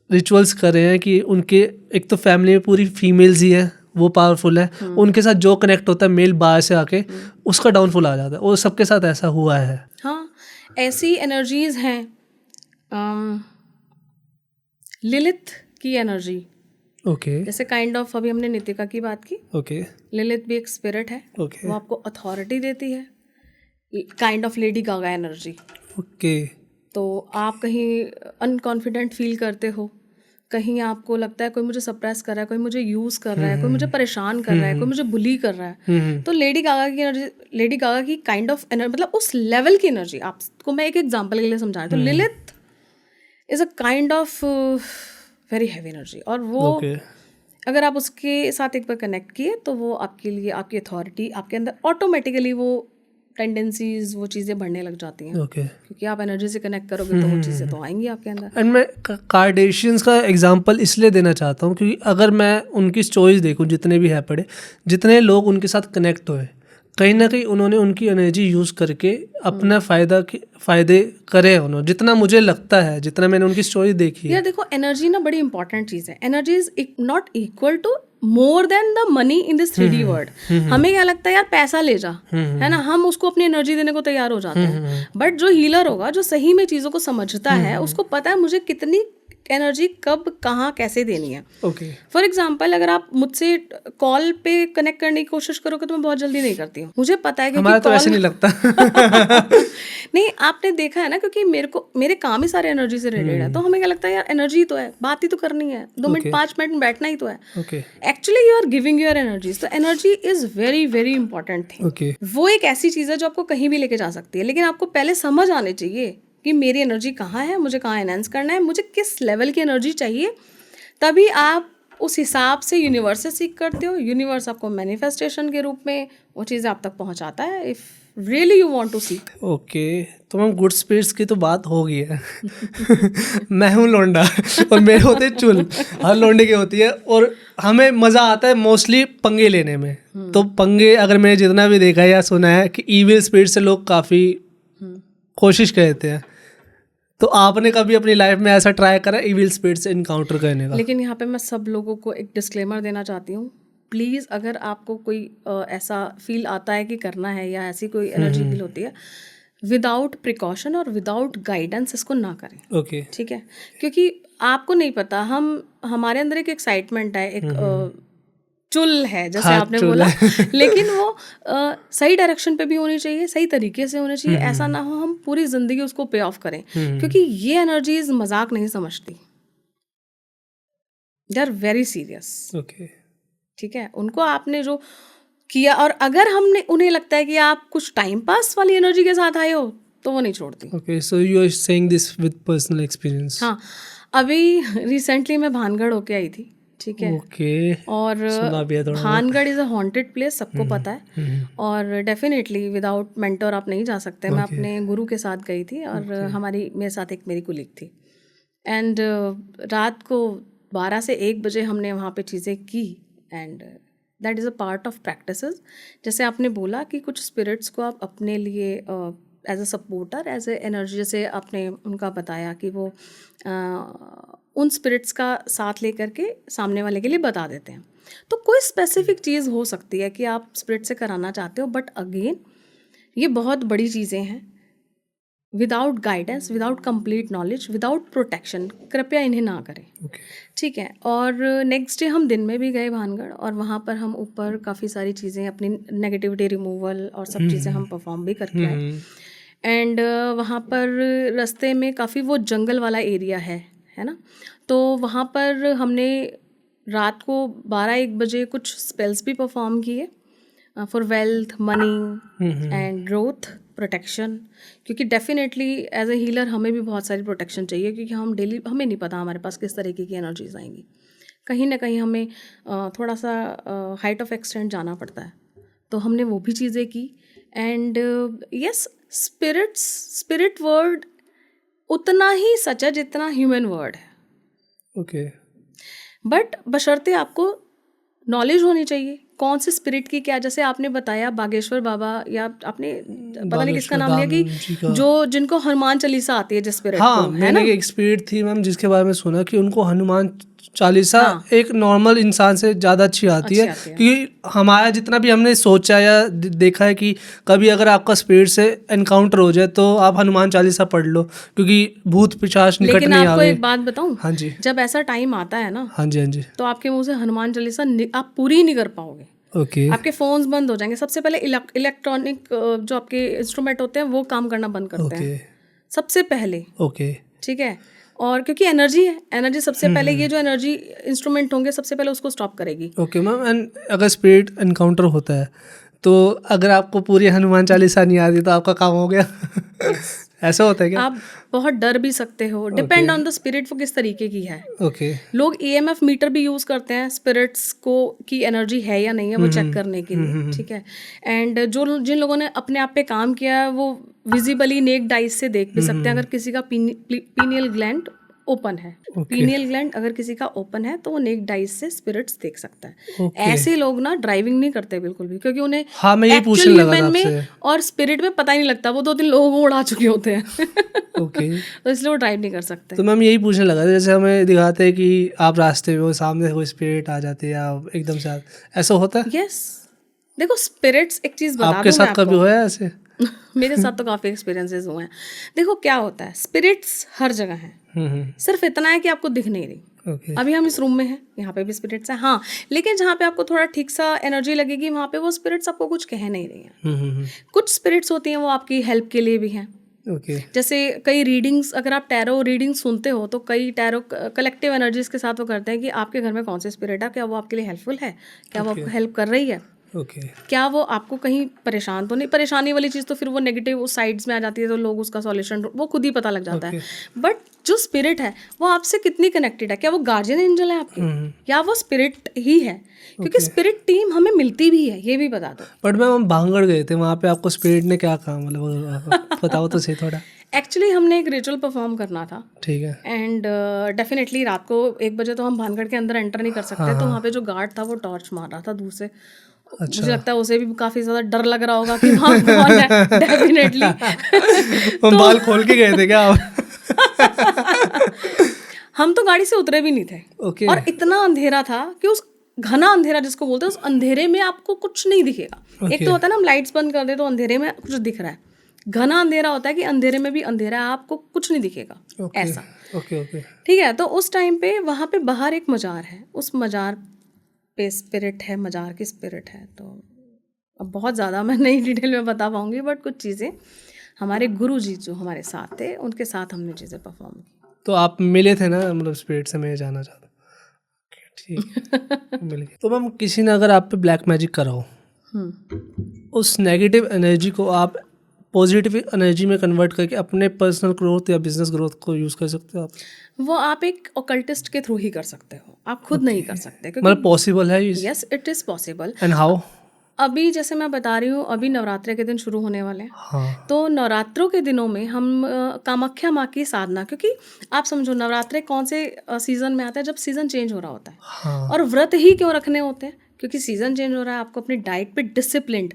रिचुअल्स करे हैं कि उनके एक तो फैमिली में पूरी फीमेल्स ही है, वो पावरफुल है, उनके साथ जो कनेक्ट होता है मेल बाहर से आके उसका डाउनफॉल आ जाता है, और सबके साथ ऐसा हुआ है। हाँ, ऐसी एनर्जीज हैं। लिलिथ की एनर्जी, ओके जैसे काइंड ऑफ अभी हमने नितिका की बात की, ओके लिलिथ भी एक स्पिरिट है, ओके वो आपको अथॉरिटी देती है, kind of Lady Gaga energy. Okay तो आप कहीं अनकॉन्फिडेंट फील करते हो, कहीं आपको लगता है कोई मुझे सप्रेस कर रहा है, कोई मुझे यूज़ कर रहा है, कोई मुझे परेशान कर रहा है, कोई मुझे बुली कर रहा है, तो लेडी गागा की एनर्जी, लेडी गागा की काइंड ऑफ एनर्जी, मतलब उस लेवल की एनर्जी। आपको मैं एक एग्जांपल के लिए समझा रही हूँ, तो Lilith is a kind of very heavy energy, और वो ओके अगर आप उसके साथ एक बार कनेक्ट किए तो वो आपके लिए, आपकी अथॉरिटी, आपके अंदर ऑटोमेटिकली वो टेंडेंसीज, वो चीज़ें बढ़ने लग जाती हैं, ओके। क्योंकि आप एनर्जी से कनेक्ट करोगे तो वो चीज़ें तो आएंगी आपके अंदर। एंड मैं कार्डेशियंस का एग्जांपल इसलिए देना चाहता हूँ क्योंकि अगर मैं उनकी स्टोरीज देखूँ, जितने भी है पढ़े, जितने लोग उनके साथ कनेक्ट हुए, कहीं ना कहीं उन्होंने उनकी एनर्जी यूज़ करके अपना फ़ायदे करे उन्होंने, जितना मुझे लगता है, जितना मैंने उनकी स्टोरी देखी है। यार देखो, एनर्जी ना बड़ी इंपॉर्टेंट चीज़ है। Energy is not equal to more than the money in this 3D world. हमें क्या लगता है यार, पैसा ले जा, है ना, हम उसको अपनी एनर्जी देने को तैयार हो जाते हैं, बट जो हीलर होगा, जो सही में चीज़ों को समझता है, उसको पता है मुझे कितनी एनर्जी कब कहाँ कैसे देनी है। ओके फॉर एग्जाम्पल, अगर आप मुझसे कॉल पे कनेक्ट करने की कोशिश करोगे तो मैं बहुत जल्दी नहीं करती हूँ, मुझे पता है, क्योंकि हमारा तो ऐसे नहीं लगता। नहीं, आपने देखा है ना, क्योंकि मेरे काम ही सारे एनर्जी से रिलेटेड है, तो हमें क्या लगता है यार एनर्जी तो है, बात ही तो करनी है, 2 मिनट 5 मिनट में बैठना ही तो है। Okay actually you are giving your energies. तो energy is very very important thing. Okay वो एक ऐसी चीज़ है जो आपको कहीं भी लेके जा सकती है, लेकिन आपको पहले समझ आने चाहिए कि मेरी एनर्जी कहाँ है, मुझे कहाँ एनहेंस करना है, मुझे किस लेवल की एनर्जी चाहिए, तभी आप उस हिसाब से यूनिवर्स से सीख करते हो। यूनिवर्स आपको मैनिफेस्टेशन के रूप में वो चीज़ें आप तक पहुँचाता है, if really you want to सीख। ओके, तो मैम गुड स्पिरिट्स की तो बात हो गई है। मैं हूँ लौंडा और मेरे होते हैं चुल, हर लौंडे की होती है, और हमें मज़ा आता है मोस्टली पंगे लेने में। तो पंगे अगर मैंने जितना भी देखा है या सुना है कि ईविल स्पिरिट से लोग काफ़ी कोशिश करते हैं, तो आपने कभी अपनी लाइफ में ऐसा ट्राई करा ईविल स्पिरिट से इनकाउंटर करने का? लेकिन यहाँ पे मैं सब लोगों को एक डिस्क्लेमर देना चाहती हूँ, प्लीज़ अगर आपको कोई ऐसा फील आता है कि करना है, या ऐसी कोई एनर्जी फील होती है, विदाउट प्रिकॉशन और विदाउट गाइडेंस इसको ना करें। ओके ठीक है, क्योंकि आपको नहीं पता, हमारे अंदर एक एक्साइटमेंट है, एक चुल है, जैसे हाँ, आपने चुल बोला, है। लेकिन वो सही डायरेक्शन पे भी होनी चाहिए, सही तरीके से होनी चाहिए। ऐसा ना हो हम पूरी जिंदगी उसको पे ऑफ करें, क्योंकि ये एनर्जीज मजाक नहीं समझती, they are very serious. Okay ठीक है, उनको आपने जो किया, और अगर हमने उन्हें लगता है कि आप कुछ टाइम पास वाली एनर्जी के साथ आए हो, तो वो नहीं छोड़ती। Okay, so you are saying this with personal experience? हाँ, अभी रिसेंटली मैं भानगढ़ होके आई थी। ठीक है, ओके, और सुना भी है थोड़ा। Bhangarh is a haunted place, सबको पता है, और डेफिनेटली विदाउट मेंटर आप नहीं जा सकते। मैं अपने गुरु के साथ गई थी, और मेरे साथ एक मेरी कुलीग थी, एंड रात को 12 से 1 बजे हमने वहाँ पे चीज़ें की, and that is a part of practices. जैसे आपने बोला कि कुछ स्पिरिट्स को आप अपने लिए as a supporter, as a energy, जैसे आपने उनका बताया कि वो उन स्पिरिट्स का साथ लेकर के सामने वाले के लिए बता देते हैं। तो कोई स्पेसिफिक चीज़ हो सकती है कि आप स्पिरिट से कराना चाहते हो, बट अगेन ये बहुत बड़ी चीज़ें हैं। Without guidance, without complete knowledge, without protection कृपया इन्हें ना करें। ठीक है। और नेक्स्ट डे हम दिन में भी गए भानगढ़, और वहाँ पर हम ऊपर काफ़ी सारी चीज़ें, अपनी नेगेटिविटी रिमूवल और सब चीज़ें हम परफॉर्म भी करके आए। एंड वहाँ पर रास्ते में काफ़ी वो जंगल वाला एरिया है ना, तो वहाँ पर हमने रात को 12-1 बजे कुछ स्पेल्स भी परफॉर्म किए for wealth, money and growth, protection. क्योंकि डेफिनेटली एज ए हीलर हमें भी बहुत सारी प्रोटेक्शन चाहिए, क्योंकि हम डेली, हमें नहीं पता हमारे पास किस तरीके की एनर्जीज आएंगी। कहीं ना कहीं हमें थोड़ा सा हाइट ऑफ एक्सटेंट जाना पड़ता है, तो हमने वो भी चीज़ें की। एंड यस, स्पिरिट वर्ड उतना ही सच है जितना ह्यूमन वर्ड है। ओके। बट बशर्ते आपको नॉलेज होनी चाहिए कौन से स्पिरिट की क्या। जैसे आपने बताया बागेश्वर बाबा, या आपने पता नहीं किसका नाम लिया, कि जो जिनको हनुमान चालीसा आती है जिस स्पिरिट हाँ, को, मैंने एक स्पिरिट थी मैम जिसके बारे में सुना कि उनको हनुमान चालीसा एक नॉर्मल इंसान से ज़्यादा अच्छी आती है। क्योंकि हमारा जितना भी हमने सोचा या देखा है कि कभी अगर आपका स्पिरिट से एनकाउंटर हो जाए तो आप हनुमान चालीसा पढ़ लो, क्योंकि भूत पिशाच निकट नहीं आवे। लेकिन आपको एक बात बताऊं, हाँ जी, जब ऐसा टाइम आता है ना, हाँ जी, हाँ जी, तो आपके मुंह से हनुमान चालीसा आप पूरी नहीं कर पाओगे। ओके। आपके फोन्स बंद हो जाएंगे। सबसे पहले इलेक्ट्रॉनिक जो आपके इंस्ट्रूमेंट होते हैं वो काम करना बंद करते हैं सबसे पहले। ओके, ठीक है। और क्योंकि एनर्जी है, एनर्जी सबसे पहले, ये जो एनर्जी इंस्ट्रूमेंट होंगे सबसे पहले उसको स्टॉप करेगी। Okay ma'am. एंड अगर स्पिरिट एनकाउंटर होता है तो अगर आपको पूरी हनुमान चालीसा नहीं आती तो आपका काम हो गया। ऐसा होता है क्या? आप बहुत डर भी सकते हो, डिपेंड ऑन द स्पिरिट वो किस तरीके की है। ओके। लोग EMF मीटर भी यूज करते हैं स्पिरिट्स को की एनर्जी है या नहीं है वो चेक करने के लिए। ठीक है। एंड जिन लोगों ने अपने आप पे काम किया है वो विजिबली नेक्ड आइज से देख भी सकते हैं। अगर किसी का पीनियल ग्लैंड ओपन है, पीनियल ग्लैंड अगर किसी का ओपन है तो वो नेक्ड आइज से स्पिरिट्स देख सकता है। ऐसे लोग ना ड्राइविंग नहीं करते बिल्कुल भी, क्योंकि उन्हें एक्चुअल ह्यूमन में और स्पिरिट में पता ही नहीं लगता। वो 2-3 लोगों को उड़ा चुके होते हैं। ओके। तो इसलिए वो ड्राइव नहीं कर सकते। तो मैम यही पूछने लगा था, जैसे हमें दिखाते हैं कि आप रास्ते में, वो सामने से कोई स्पिरिट आ जाती है या एकदम से, ऐसा होता है? यस। देखो स्पिरिट्स, एक चीज़ बता दूं आपके साथ कभी हुआ है ऐसे? मेरे साथ तो काफ़ी एक्सपीरियंसेस हुए हैं। देखो क्या होता है, स्पिरिट्स हर जगह हैं, सिर्फ इतना है कि आपको दिख नहीं रही। अभी हम इस रूम में हैं, यहाँ पे भी स्पिरिट्स हैं, हाँ, लेकिन जहाँ पे आपको थोड़ा ठीक सा एनर्जी लगेगी वहाँ पे वो स्पिरिट्स आपको कुछ कह नहीं रही हैं। कुछ स्पिरिट्स होती हैं वो आपकी हेल्प के लिए भी हैं। जैसे कई रीडिंग्स, अगर आप टैरो रीडिंग सुनते हो तो कई टैरो कलेक्टिव एनर्जीज के साथ वो करते हैं कि आपके घर में कौन से स्पिरिट है, क्या वो आपके लिए हेल्पफुल है, क्या वो आपको हेल्प कर रही है, क्या वो आपको कहीं परेशान तो नहीं। परेशानी वाली चीज़ तो फिर वो नेगेटिव उस साइड्स में आ जाती है, तो लोग उसका सॉल्यूशन वो खुद ही पता लग जाता है। बट जो स्पिरिट है वो आपसे कितनी कनेक्टेड है, क्या वो गार्जियन एंजल है आपके, या वो स्पिरिट ही है, क्योंकि स्पिरिट टीम हमें मिलती भी है, ये भी बता दो। बट मैम हम भांगड़ गए थे, वहाँ पे आपको स्पिरिट ने क्या कहा, मतलब बताओ तो सही थोड़ा। एक्चुअली हमने एक रिचुअल परफॉर्म करना था। ठीक है। एंड डेफिनेटली रात को 1 बजे तो हम भानगढ़ के अंदर एंटर नहीं कर सकते। तो वहाँ पे जो गार्ड था वो टॉर्च मार रहा था दूर से। अच्छा। मुझे लगता है उसे भी काफी ज्यादा डर लग रहा होगा कि वहाँ कौन है। डेफिनेटली हम बाल खोल के गए थे क्या आप? हम तो गाड़ी से उतरे भी नहीं थे। और इतना अंधेरा था कि उस घना अंधेरा जिसको बोलते हैं, उस अंधेरे में आपको कुछ नहीं दिखेगा। एक तो होता है ना हम लाइट्स बंद कर दे तो अंधेरे में कुछ दिख रहा है, घना अंधेरा होता है कि अंधेरे में भी अंधेरा है, आपको कुछ नहीं दिखेगा। ऐसा ठीक है। तो उस टाइम पे वहाँ पे बाहर एक मजार है, उस मजार पे स्पिरिट है, मजार की स्पिरिट है। तो अब बहुत ज़्यादा मैं नहीं डिटेल में बता पाऊंगी, बट कुछ चीज़ें हमारे गुरुजी जो हमारे साथ थे उनके साथ हमने चीज़ें परफॉर्म की। तो आप मिले थे ना, मतलब स्पिरिट से मैं जानना चाहता हूँ। ठीक मिल गए। तो मैम किसी ने अगर आप पे ब्लैक मैजिक करा हो, उस नेगेटिव एनर्जी को आप पॉजिटिव एनर्जी में कन्वर्ट करके अपने पर्सनल ग्रोथ या बिजनेस ग्रोथ को यूज़ कर सकते हो आप? वो आप एक ऑकल्टिस्ट के थ्रू ही कर सकते हो, आप खुद नहीं कर सकते। मतलब पॉसिबल है? Yes, it is possible. And how? अभी जैसे मैं बता रही हूँ, अभी नवरात्रे के दिन शुरू होने वाले हैं। तो नवरात्रों के दिनों में हम कामाख्या माँ की साधना, क्योंकि आप समझो नवरात्रे कौन से सीजन में आता है, जब सीजन चेंज हो रहा होता है। और व्रत ही क्यों रखने होते हैं? क्योंकि सीजन चेंज हो रहा है, आपको अपनी डाइट पे डिसिप्लिन,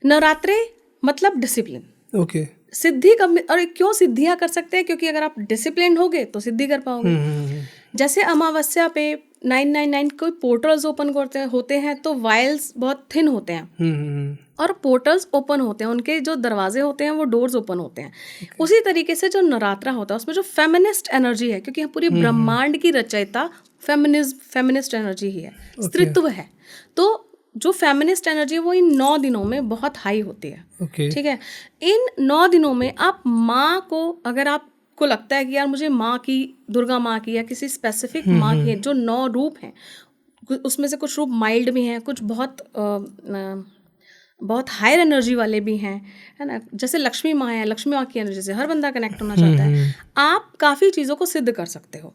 नवरात्रे मतलब डिसिप्लिन। ओके। सिद्धि कब और क्यों सिद्धियां कर सकते हैं, क्योंकि अगर आप डिसिप्लिन होगे तो सिद्धि कर पाओगे। जैसे अमावस्या पे 999 कोई पोर्टल्स ओपन होते हैं तो वायल्स बहुत थिन होते हैं और पोर्टल्स ओपन होते हैं, उनके जो दरवाजे होते हैं वो डोर्स ओपन होते हैं। उसी तरीके से जो नवरात्रा होता है उसमें जो फेमिनिस्ट एनर्जी है, क्योंकि पूरी ब्रह्मांड की रचयिता फेमिनिस्ट एनर्जी ही है, स्त्रीत्व है, तो जो फेमिनिस्ट एनर्जी है वो इन 9 दिनों में बहुत हाई होती है। ठीक है, इन 9 दिनों में आप माँ को, अगर आपको लगता है कि यार मुझे माँ की, दुर्गा माँ की या किसी स्पेसिफिक माँ की, जो 9 रूप हैं उसमें से कुछ रूप माइल्ड भी हैं, कुछ बहुत हायर एनर्जी वाले भी हैं, है ना। जैसे लक्ष्मी माँ है, लक्ष्मी माँ की एनर्जी से हर बंदा कनेक्ट होना चाहता है। आप काफ़ी चीज़ों को सिद्ध कर सकते हो।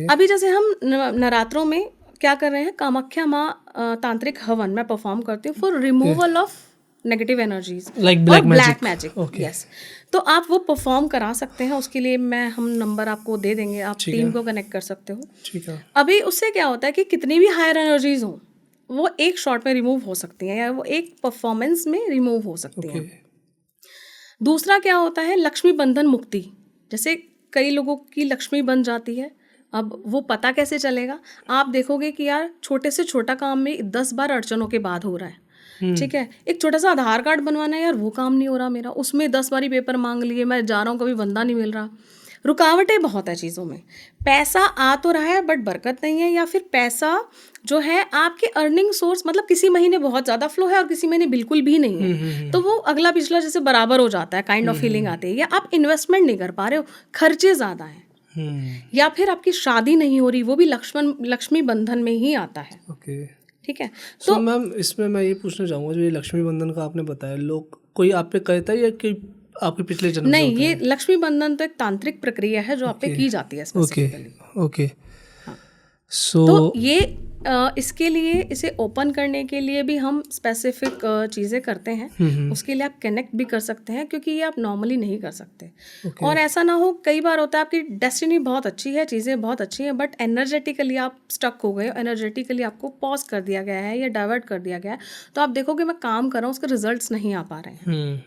अभी जैसे हम नवरात्रों में क्या कर रहे हैं, कामाख्या माँ तांत्रिक हवन मैं परफॉर्म करती हूँ for removal of negative energies like black magic. Yes, तो आप वो परफॉर्म करा सकते हैं। उसके लिए हम नंबर आपको दे देंगे, आप टीम को कनेक्ट कर सकते हो। ठीक है। अभी उससे क्या होता है कि कितनी भी हायर एनर्जीज हो वो एक शॉट में रिमूव हो सकती हैं या वो एक परफॉर्मेंस में रिमूव हो सकती हैं। दूसरा क्या होता है, लक्ष्मी बंधन मुक्ति। जैसे कई लोगों की लक्ष्मी बन जाती है, अब वो पता कैसे चलेगा, आप देखोगे कि यार छोटे से छोटा काम में 10 बार अड़चनों के बाद हो रहा है। ठीक है, एक छोटा सा आधार कार्ड बनवाना है, यार वो काम नहीं हो रहा मेरा, उसमें 10 बारी पेपर मांग लिए, मैं जा रहा हूँ कभी बंदा नहीं मिल रहा। रुकावटें बहुत है चीज़ों में। पैसा आ तो रहा है बट बरकत नहीं है, या फिर पैसा जो है आपके अर्निंग सोर्स, मतलब किसी महीने बहुत ज़्यादा फ्लो है और किसी महीने बिल्कुल भी नहीं है, तो वो अगला पिछला जैसे बराबर हो जाता है, काइंड ऑफ फीलिंग आती है। या आप इन्वेस्टमेंट नहीं कर पा रहे हो, खर्चे ज़्यादा हैं, या फिर आपकी शादी नहीं हो रही, वो भी लक्ष्मी बंधन में ही आता है। ठीक है, तो मैम इसमें मैं ये पूछना चाहूँगा, जो ये लक्ष्मी बंधन का आपने बताया, लोग कोई आप पे कहता है या कि आपके पिछले जन्म नहीं, ये लक्ष्मी बंधन तो एक तांत्रिक प्रक्रिया है जो आप पे की जाती है स्पेसिफिकली। ओके। सो तो ये इसके लिए, इसे ओपन करने के लिए भी हम स्पेसिफिक चीज़ें करते हैं। उसके लिए आप कनेक्ट भी कर सकते हैं, क्योंकि ये आप नॉर्मली नहीं कर सकते। और ऐसा ना हो, कई बार होता है आपकी डेस्टिनी बहुत अच्छी है, चीज़ें बहुत अच्छी हैं, बट एनर्जेटिकली आप स्टक हो गए, एनर्जेटिकली आपको पॉज कर दिया गया है या डाइवर्ट कर दिया गया है, तो आप देखोगे मैं काम कर रहा हूँ, उसके रिजल्ट्स नहीं आ पा रहे हैं।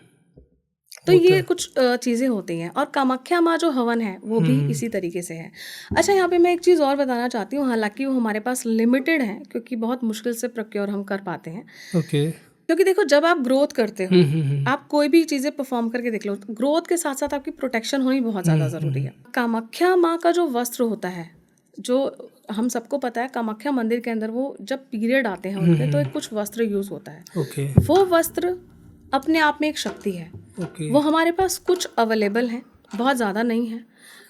तो ये कुछ चीज़ें होती हैं। और कामाख्या माँ जो हवन है वो भी इसी तरीके से है। अच्छा, यहाँ पे मैं एक चीज़ और बताना चाहती हूँ, हालांकि वो हमारे पास लिमिटेड है क्योंकि बहुत मुश्किल से प्रोक्योर हम कर पाते हैं। क्योंकि देखो, जब आप ग्रोथ करते हो, आप कोई भी चीज़ें परफॉर्म करके देख लो, ग्रोथ के साथ साथ आपकी प्रोटेक्शन होनी बहुत ज़्यादा ज़रूरी है। कामाख्या माँ का जो वस्त्र होता है, जो हम सबको पता है, कामाख्या मंदिर के अंदर वो जब पीरियड आते हैं उनके, तो एक कुछ वस्त्र यूज़ होता है। वो वस्त्र अपने आप में एक शक्ति है। वो हमारे पास कुछ अवेलेबल हैं, बहुत ज़्यादा नहीं है,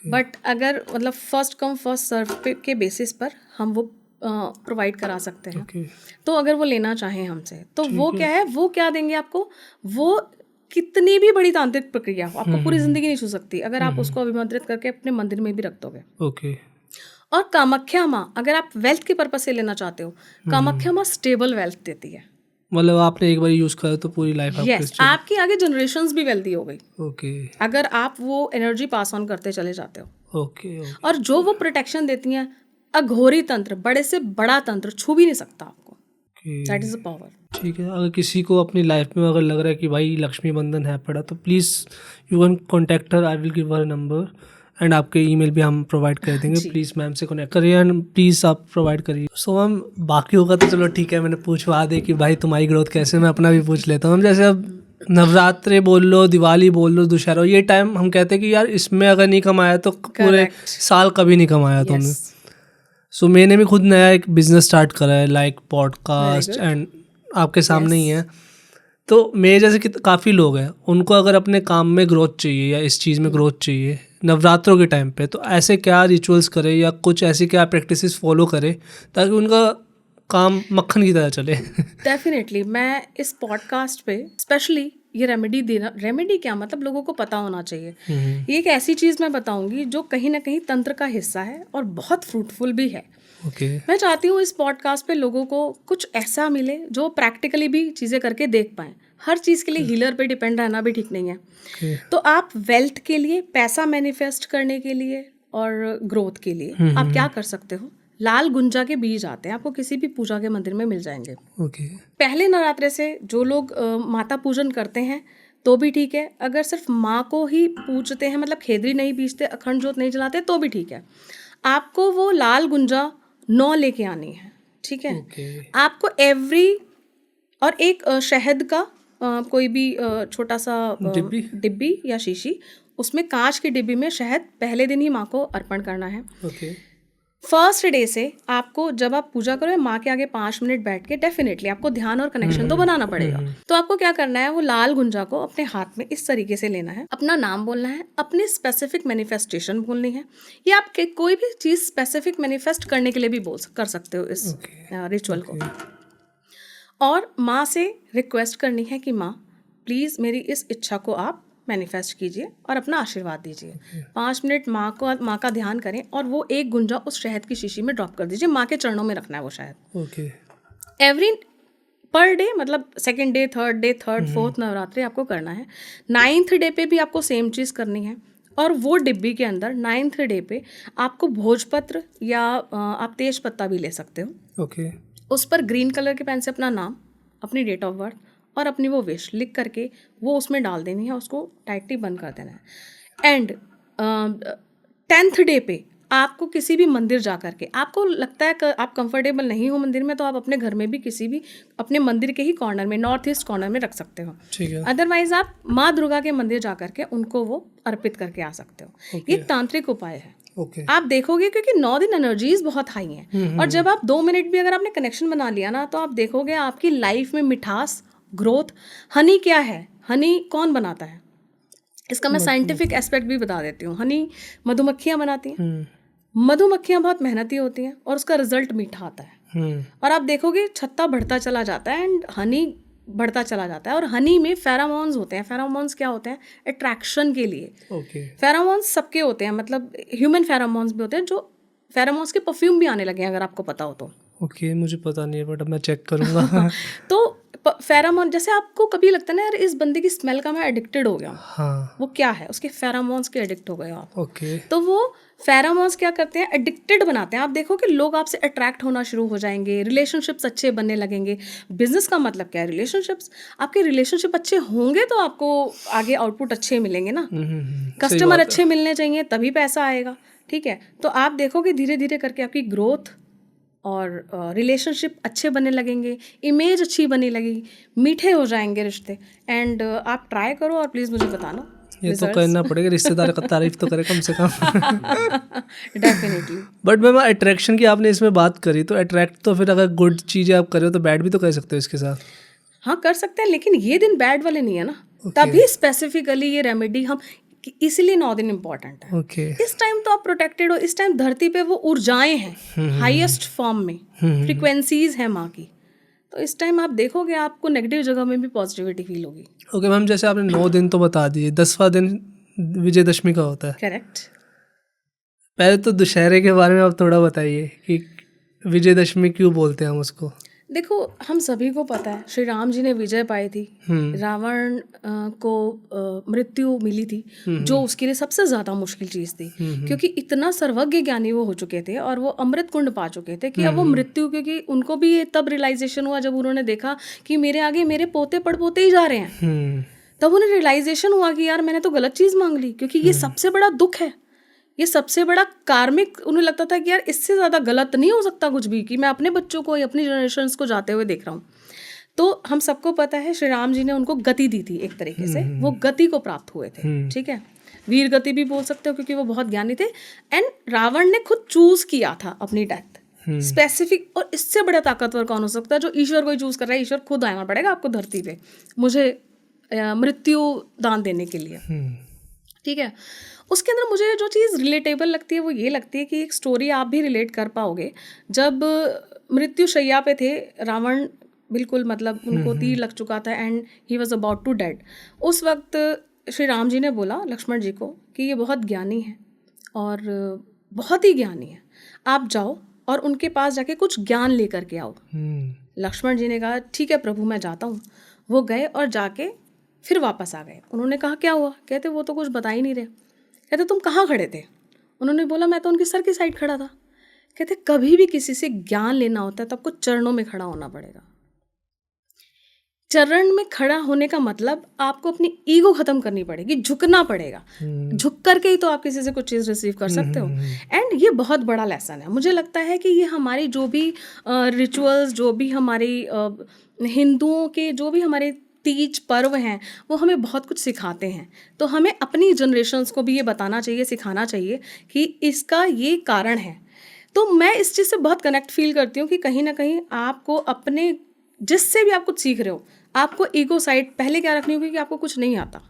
बट अगर मतलब फर्स्ट कम फर्स्ट सर्व के बेसिस पर हम वो प्रोवाइड करा सकते हैं। तो अगर वो लेना चाहें हमसे, तो वो क्या है, वो क्या देंगे आपको, वो कितनी भी बड़ी तांत्रिक प्रक्रिया हो, आपको पूरी जिंदगी नहीं छू सकती अगर आप उसको अभिमंत्रित करके अपने मंदिर में भी रख दोगे। और कामाख्या माँ, अगर आप वेल्थ के पर्पज से लेना चाहते हो, कामाख्या माँ स्टेबल वेल्थ देती है। मतलब आपने एक बार यूज करा तो पूरी लाइफ आपकी आगे जनरेशंस भी वेल्दी हो गई। अगर आप वो एनर्जी पास ऑन करते चले जाते हो। और जो वो प्रोटेक्शन देती हैं, अघोरी तंत्र, बड़े से बड़ा तंत्र छू भी नहीं सकता आपको। That is the power. ठीक है, अगर किसी को अपनी लाइफ में अगर लग रहा है कि भाई लक्ष्मी बंधन है पड़ा, तो please you can contact her, I will give her number and आपके ईमेल भी हम प्रोवाइड कर देंगे। प्लीज़ मैम से कनेक्ट करिए एंड प्लीज़ आप प्रोवाइड करिए। सो मैम, बाकी होगा तो चलो ठीक है, मैंने पूछवा दे कि भाई तुम्हारी ग्रोथ कैसे, मैं अपना भी पूछ लेता हूँ। हम जैसे अब नवरात्रे बोल लो, दिवाली बोल लो, दशहरा, ये टाइम हम कहते हैं कि यार इसमें अगर नहीं कमाया तो पूरे साल कभी नहीं कमाया तुमने। सो मैंने भी खुद नया एक बिजनेस स्टार्ट करा है, लाइक पॉडकास्ट, एंड आपके सामने ही है। तो मेरे जैसे कि काफ़ी लोग हैं, उनको अगर अपने काम में ग्रोथ चाहिए या इस चीज़ में ग्रोथ चाहिए नवरात्रों के टाइम पे, तो ऐसे क्या रिचुअल्स करें या कुछ ऐसी क्या प्रैक्टिसेस फॉलो करें ताकि उनका काम मक्खन की तरह चले? डेफिनेटली मैं इस पॉडकास्ट पे स्पेशली ये रेमेडी क्या मतलब लोगों को पता होना चाहिए। ये एक ऐसी चीज़ मैं बताऊंगी जो कहीं ना कहीं तंत्र का हिस्सा है और बहुत फ्रूटफुल भी है। मैं चाहती हूँ इस पॉडकास्ट पे लोगों को कुछ ऐसा मिले जो प्रैक्टिकली भी चीज़ें करके देख पाएँ। हर चीज़ के लिए हीलर पे डिपेंड रहना भी ठीक नहीं है। तो आप वेल्थ के लिए, पैसा मैनिफेस्ट करने के लिए और ग्रोथ के लिए आप क्या कर सकते हो, लाल गुंजा के बीज आते हैं, आपको किसी भी पूजा के मंदिर में मिल जाएंगे। ओके। पहले नवरात्रे से जो लोग माता पूजन करते हैं तो भी ठीक है, अगर सिर्फ माँ को ही पूजते हैं, मतलब खेदरी नहीं बीजते, अखंड ज्योत नहीं जलाते, तो भी ठीक है। आपको वो लाल गुंजा 9 लेके आनी है, ठीक है। आपको और एक शहद का कोई भी छोटा सा डिब्बी या शीशी, उसमें कांच की डिब्बी में शहद पहले दिन ही माँ को अर्पण करना है। फर्स्ट डे से आपको, जब आप पूजा करो माँ के आगे 5 मिनट बैठ के, डेफिनेटली आपको ध्यान और कनेक्शन तो बनाना पड़ेगा। तो आपको क्या करना है, वो लाल गुंजा को अपने हाथ में इस तरीके से लेना है, अपना नाम बोलना है, अपनी स्पेसिफिक मैनिफेस्टेशन बोलनी है, या आप कोई भी चीज़ स्पेसिफिक मैनिफेस्ट करने के लिए भी कर सकते हो इस रिचुअल को। और माँ से रिक्वेस्ट करनी है कि माँ प्लीज़ मेरी इस इच्छा को आप मैनिफेस्ट कीजिए और अपना आशीर्वाद दीजिए। 5 मिनट माँ का ध्यान करें और वो एक गुंजा उस शहद की शीशी में ड्रॉप कर दीजिए, माँ के चरणों में रखना है वो शहद। एवरी पर डे, मतलब second day, third day, fourth Navratri आपको करना है। 9th डे पे भी आपको सेम चीज़ करनी है। और वो डिब्बी के अंदर 9th डे पे आपको भोजपत्र या आप तेज पत्ता भी ले सकते हो। उस पर ग्रीन कलर के पेन से अपना नाम, अपनी डेट ऑफ बर्थ और अपनी वो विश लिख करके वो उसमें डाल देनी है, उसको टाइटली बंद कर देना है। एंड 10th डे पे आपको किसी भी मंदिर जा करके, आपको लगता है कि आप कंफर्टेबल नहीं हो मंदिर में, तो आप अपने घर में भी किसी भी अपने मंदिर के ही कॉर्नर में, नॉर्थ ईस्ट कॉर्नर में रख सकते हो। अदरवाइज आप माँ दुर्गा के मंदिर जा करके उनको वो अर्पित करके आ सकते हो। ये तांत्रिक उपाय है। आप देखोगे क्योंकि 9 दिन एनर्जीज बहुत हाई हैं, और जब आप 2 मिनट भी अगर आपने कनेक्शन बना लिया ना, तो आप देखोगे आपकी लाइफ में मिठास, ग्रोथ। हनी क्या है, हनी कौन बनाता है, इसका मैं साइंटिफिक एस्पेक्ट भी बता देती हूँ। हनी मधुमक्खियाँ बनाती हैं। मधुमक्खियाँ बहुत मेहनती होती हैं और उसका रिजल्ट मीठा आता है। और आप देखोगे छत्ता बढ़ता चला जाता है एंड हनी बढ़ता चला जाता है। और हनी में फेरामोन्स होते हैं। फेरामोन्स क्या होते हैं, अट्रैक्शन के लिए। फेरामोन्स सबके होते हैं, मतलब ह्यूमन फेरामोन्स भी होते हैं, जो फेरामोन्स के परफ्यूम भी आने लगे हैं, अगर आपको पता हो तो। मुझे पता नहीं है, बट मैं चेक करूंगा। तो फेरामोन, जैसे आपको कभी लगता है ना यार इस बंदे की स्मेल का मैं एडिक्टेड हो गया हूँ, हाँ। वो क्या है, उसके फेरामोन्स के एडिक्ट हो गए हो आप। तो वो फेरामोन्स क्या करते हैं, एडिक्टेड बनाते हैं। आप देखो कि लोग आपसे अट्रैक्ट होना शुरू हो जाएंगे, रिलेशनशिप्स अच्छे बनने लगेंगे। बिजनेस का मतलब क्या है, रिलेशनशिप्स। आपके रिलेशनशिप अच्छे होंगे तो आपको आगे आउटपुट अच्छे मिलेंगे ना। कस्टमर अच्छे मिलने चाहिए तभी पैसा आएगा, ठीक है। तो आप देखोगे धीरे धीरे करके आपकी ग्रोथ और रिलेशनशिप अच्छे बनने लगेंगे, इमेज अच्छी बनने लगेगी, मीठे हो जाएंगे रिश्ते। एंड आप ट्राई करो और प्लीज़ मुझे बताना। ये तो करना पड़ेगा, रिश्तेदार का तारीफ तो करे कम से कम। डेफिनेटली। बट मैम अट्रैक्शन की आपने इसमें बात करी, तो अट्रैक्ट तो फिर अगर गुड चीज़ें आप कर रहे हो तो बैड भी तो कर सकते हो इसके साथ। हाँ कर सकते हैं, लेकिन ये दिन बैड वाले नहीं है ना। तभी स्पेसिफिकली ये रेमेडी हम, इसीलिए 9 दिन इम्पोर्टेंट है। इस टाइम तो आप प्रोटेक्टेड हो, इस टाइम धरती पे वो ऊर्जाएं हैं हाईएस्ट फॉर्म में, फ्रीक्वेंसीज हैं माँ की। तो इस टाइम आप देखोगे आपको नेगेटिव जगह में भी पॉजिटिविटी फील होगी। ओके मैम, जैसे आपने 9 दिन तो बता दिए, 10वां दिन विजयदशमी का होता है। करेक्ट। पहले तो दशहरे के बारे में आप थोड़ा बताइए कि विजयदशमी क्यों बोलते हैं हम उसको। देखो हम सभी को पता है श्री राम जी ने विजय पाई थी, रावण को मृत्यु मिली थी, जो उसके लिए सबसे ज़्यादा मुश्किल चीज़ थी, क्योंकि इतना सर्वज्ञ ज्ञानी वो हो चुके थे और वो अमृत कुंड पा चुके थे कि अब वो मृत्यु, क्योंकि उनको भी ये तब रियलाइजेशन हुआ जब उन्होंने देखा कि मेरे आगे मेरे पोते पड़पोते ही जा रहे हैं। तब उन्हें रियलाइजेशन हुआ कि यार मैंने तो गलत चीज़ मांग ली, क्योंकि ये सबसे बड़ा दुख है, ये सबसे बड़ा कार्मिक। उन्हें लगता था कि यार इससे ज़्यादा गलत नहीं हो सकता कुछ भी, कि मैं अपने बच्चों को या अपनी जनरेशन्स को जाते हुए देख रहा हूँ। तो हम सबको पता है श्री राम जी ने उनको गति दी थी, एक तरीके से वो गति को प्राप्त हुए थे, ठीक है। वीर गति भी बोल सकते हो क्योंकि वो बहुत ज्ञानी थे। एंड रावण ने खुद चूज किया था अपनी डेथ स्पेसिफिक, और इससे बड़ा ताकतवर कौन हो सकता है जो ईश्वर को ही चूज कर रहा है। ईश्वर खुद आना पड़ेगा आपको धरती पे मुझे मृत्यु दान देने के लिए, ठीक है। उसके अंदर मुझे जो चीज़ रिलेटेबल लगती है वो ये लगती है कि एक स्टोरी आप भी रिलेट कर पाओगे। जब मृत्यु शैया पे थे रावण, बिल्कुल मतलब उनको तीर लग चुका था and he was about to dead. उस वक्त श्री राम जी ने बोला लक्ष्मण जी को कि ये बहुत ज्ञानी है और बहुत ही ज्ञानी है, आप जाओ और उनके पास जाके कुछ ज्ञान लेकर के आओ। लक्ष्मण जी ने कहा ठीक है प्रभु मैं जाता हूँ। वो गए और जाके फिर वापस आ गए। उन्होंने कहा क्या हुआ, कहते वो तो कुछ बता ही नहीं रहे। कहते तुम कहाँ खड़े थे? उन्होंने बोला मैं तो उनके सर की साइड खड़ा था। कहते कभी भी किसी से ज्ञान लेना होता है तो आपको चरणों में खड़ा होना पड़ेगा। चरण में खड़ा होने का मतलब आपको अपनी ईगो खत्म करनी पड़ेगी, झुकना पड़ेगा। झुक करके ही तो आप किसी से कुछ चीज़ रिसीव कर सकते हो। एंड ये बहुत बड़ा लेसन है। मुझे लगता है कि ये हमारी जो भी रिचुअल्स, जो भी हमारी हिंदुओं के जो भी हमारे तीज पर्व हैं, वो हमें बहुत कुछ सिखाते हैं। तो हमें अपनी जनरेशन्स को भी ये बताना चाहिए, सिखाना चाहिए कि इसका ये कारण है। तो मैं इस चीज़ से बहुत कनेक्ट फील करती हूँ कि कहीं ना कहीं आपको अपने, जिससे भी आप कुछ सीख रहे हो, आपको ईगो साइड पहले क्या रखनी होगी कि आपको कुछ नहीं आता।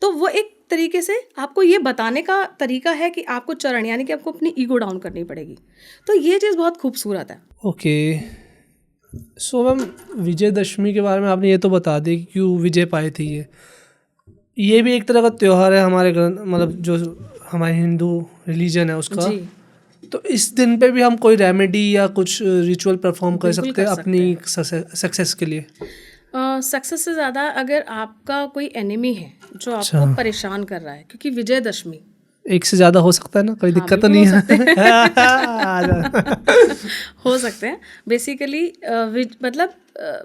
तो वो एक तरीके से आपको ये बताने का तरीका है कि आपको चरण, यानी कि आपको अपनी ईगो डाउन करनी पड़ेगी। तो ये चीज़ बहुत खूबसूरत है। ओके, सो मैम विजयदशमी के बारे में आपने ये तो बता दिया कि क्यों विजय पाई थी। ये भी एक तरह का त्यौहार है हमारे मतलब जो हमारे हिंदू रिलीजन है उसका जी। तो इस दिन पे भी हम कोई रेमेडी या कुछ रिचुअल परफॉर्म कर बिल्कुल सकते हैं कर अपनी सक्सेस के लिए। सक्सेस से ज़्यादा अगर आपका कोई एनिमी है जो आपको परेशान कर रहा है, क्योंकि विजयदशमी एक से ज़्यादा हो सकता है ना, कोई दिक्कत तो नहीं है। हो सकते हैं। बेसिकली मतलब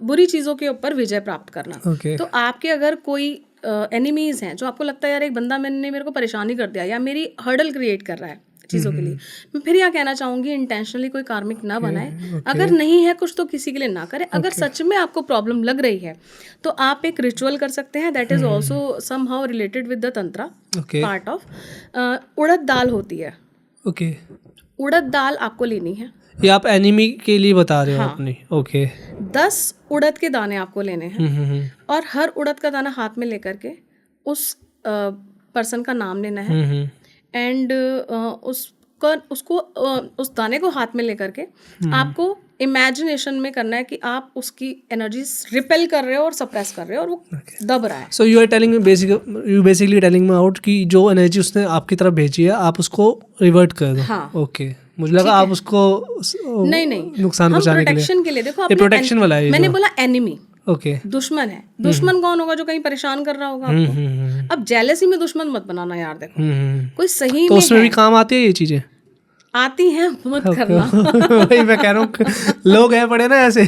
बुरी चीज़ों के ऊपर विजय प्राप्त करना। Okay. तो आपके अगर कोई एनिमीज हैं जो आपको लगता है यार एक बंदा मैंने मेरे को परेशानी कर दिया या मेरी हर्डल क्रिएट कर रहा है चीज़ों के लिए, मैं फिर यहाँ कहना चाहूँगी इंटेंशनली कोई कार्मिक ना बनाए। अगर नहीं है कुछ तो किसी के लिए ना करें। अगर सच में आपको प्रॉब्लम लग रही है तो आप एक रिचुअल कर सकते हैं, that is also somehow related with the tantra part of. उड़द दाल होती है। ओके, उड़द दाल आपको लेनी है। ये आप एनिमी के लिए बता रहे हो अपनी? ओके, 10 उड़द के दाने आपको लेने हैं और हर उड़द का दाना हाथ में लेकर के उस पर्सन का नाम लेना है एंड उसको उस दाने को हाथ में लेकर के आपको इमेजिनेशन में करना है कि आप उसकी एनर्जी रिपेल कर रहे हो और सप्रेस कर रहे हो और वो दब रहा है। So you basically telling me out कि जो एनर्जी उसने आपकी तरफ भेजी है आप उसको रिवर्ट कर दो। हाँ। ओके, मुझे लगा आप उसको नहीं नुकसान पहुंचाने प्रोटेक्शन के लिए देखो, ये प्रोटेक्शन वाला है। मैंने बोला एनिमी, ओके, दुश्मन है। दुश्मन कौन होगा? जो कहीं परेशान कर रहा होगा आपको। अब जेलसी में दुश्मन मत बनाना यार। देखो कोई सही तो में उसमें भी काम आती है ये चीजें? आती हैं, मत करना। वही मैं कह रहा हूँ, लोग हैं पड़े ना ऐसे।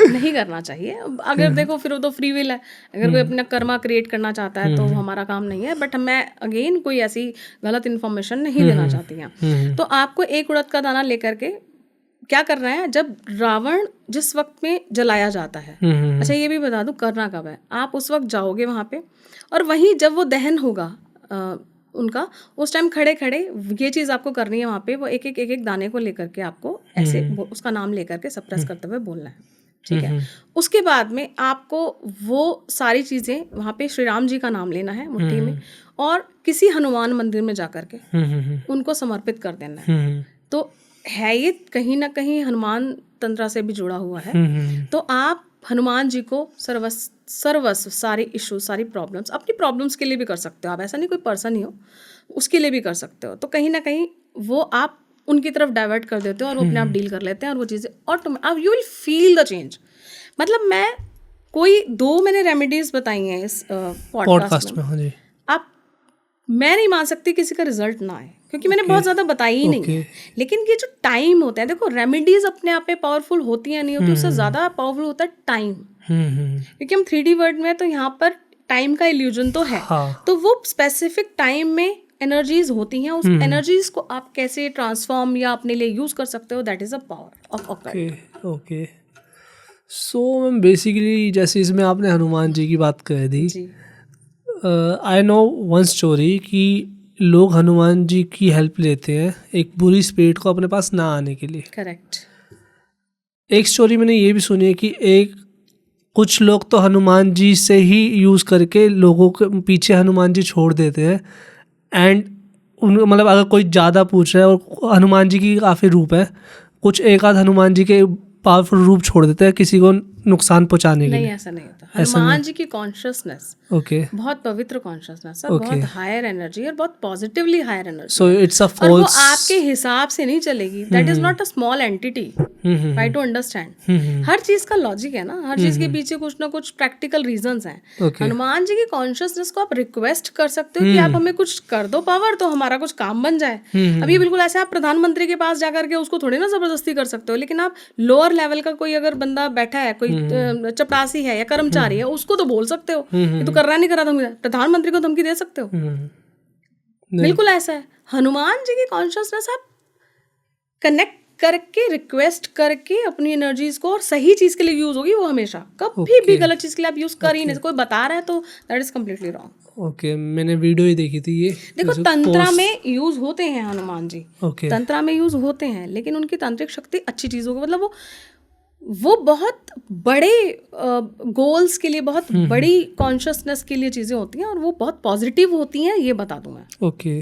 नहीं करना चाहिए। अगर देखो फिर वो तो फ्री विल है। अगर कोई अपना कर्मा क्रिएट करना चाहता है तो हमारा काम नहीं है। बट मैं अगेन कोई ऐसी गलत इन्फॉर्मेशन नहीं देना चाहती हैं। तो आपको एक उड़द का दाना लेकर के क्या करना है, जब रावण जिस वक्त में जलाया जाता है, अच्छा ये भी बता दूं करना कब है, आप उस वक्त जाओगे वहाँ पे और वहीं जब वो दहन होगा उनका, उस टाइम खड़े खड़े ये चीज़ आपको करनी है वहाँ पे। वो एक एक दाने को लेकर के आपको ऐसे उसका नाम लेकर के सप्रेस करते हुए बोलना है, ठीक है। उसके बाद में आपको वो सारी चीज़ें वहाँ पे श्री राम जी का नाम लेना है मुट्ठी में और किसी हनुमान मंदिर में जा कर के उनको समर्पित कर देना है। तो है ये कहीं ना कहीं हनुमान तंत्रा से भी जुड़ा हुआ है। तो आप हनुमान जी को सर्वस्व सारे इश्यूज, सारी प्रॉब्लम्स, अपनी प्रॉब्लम्स के लिए भी कर सकते हो आप। ऐसा नहीं कोई पर्सन ही हो, उसके लिए भी कर सकते हो। तो कहीं ना कहीं वो आप उनकी तरफ डाइवर्ट कर देते हो और वो अपने आप डील कर लेते हैं और वो चीज़ें ऑटोमेटिक, अब you will feel the change. मतलब मैंने रेमेडीज बताई हैं इस पॉडकास्ट में। हाँ जी। मैं नहीं मान सकती किसी का रिजल्ट ना आए, क्योंकि मैंने बहुत ज़्यादा बताई ही नहीं है। लेकिन ये जो टाइम होता है, देखो रेमेडीज अपने आप में पावरफुल होती है नहीं होती, उससे ज़्यादा पावरफुल होता है टाइम। क्योंकि हम 3D वर्ल्ड में, तो यहाँ पर टाइम का इल्यूजन तो है। तो वो स्पेसिफिक टाइम में एनर्जीज होती हैं, उस एनर्जीज को आप कैसे ट्रांसफॉर्म या अपने लिए यूज कर सकते हो, that is a power of occult. Okay, so ma'am basically जैसे इसमें आपने हनुमान जी की बात कर दी, आई नो वन स्टोरी कि लोग हनुमान जी की हेल्प लेते हैं एक बुरी स्पिरिट को अपने पास ना आने के लिए। करेक्ट। एक स्टोरी मैंने ये भी सुनी है कि कुछ लोग तो हनुमान जी से ही यूज़ करके लोगों के पीछे हनुमान जी छोड़ देते हैं एंड मतलब अगर कोई ज़्यादा पूछ रहा है और हनुमान जी की काफ़ी रूप है, कुछ एक आध हनुमान जी के पावरफुल रूप छोड़ देते हैं किसी को नुकसान पहुंचाने के नहीं, लिए? ऐसा नहीं होता। हनुमान जी की कॉन्शियसनेस ओके, बहुत पवित्र कॉन्शियसनेस है, Okay. बहुत हायर एनर्जी और बहुत positively higher energy, so it's a और वो फॉल्स। आपके हिसाब से नहीं चलेगी। That is not a small entity, try to understand. हर चीज का लॉजिक है ना, हर चीज के पीछे कुछ ना कुछ प्रैक्टिकल रीजंस हैं। Okay. हनुमान जी की कॉन्शियसनेस को आप रिक्वेस्ट कर सकते हो कि आप हमें कुछ कर दो पावर, तो हमारा कुछ काम बन जाए। अब ये बिल्कुल ऐसे आप प्रधानमंत्री के पास जाकर के उसको थोड़ी ना जबरदस्ती कर सकते हो, लेकिन आप लोअर लेवल का कोई अगर बंदा बैठा है, कोई चपरासी है या कर्मचारी है, उसको तो बोल सकते हो कि तू कर रहा नहीं कर रहा, धमकी। प्रधानमंत्री को धमकी दे सकते हो? बिल्कुल ऐसा है। हनुमान जी की कॉन्शियसनेस आप कनेक्ट करके, रिक्वेस्ट करके अपनी एनर्जीज को, और सही चीज के लिए यूज होगी वो हमेशा। कभी भी गलत चीज के लिए आप यूज कर ही नहीं। कोई बता रहा है तो that is completely wrong. Okay, मैंने वीडियो ही देखी थी ये। देखो, तंत्रा में यूज होते हैं हनुमान जी, ओके, तंत्रा में यूज होते हैं, लेकिन उनकी तांत्रिक शक्ति अच्छी चीजों को, मतलब वो बहुत बड़े गोल्स के लिए, बहुत बड़ी कॉन्शियसनेस के लिए चीजें होती हैं, और वो बहुत पॉजिटिव होती हैं, ये बता दूं मैं। ओके,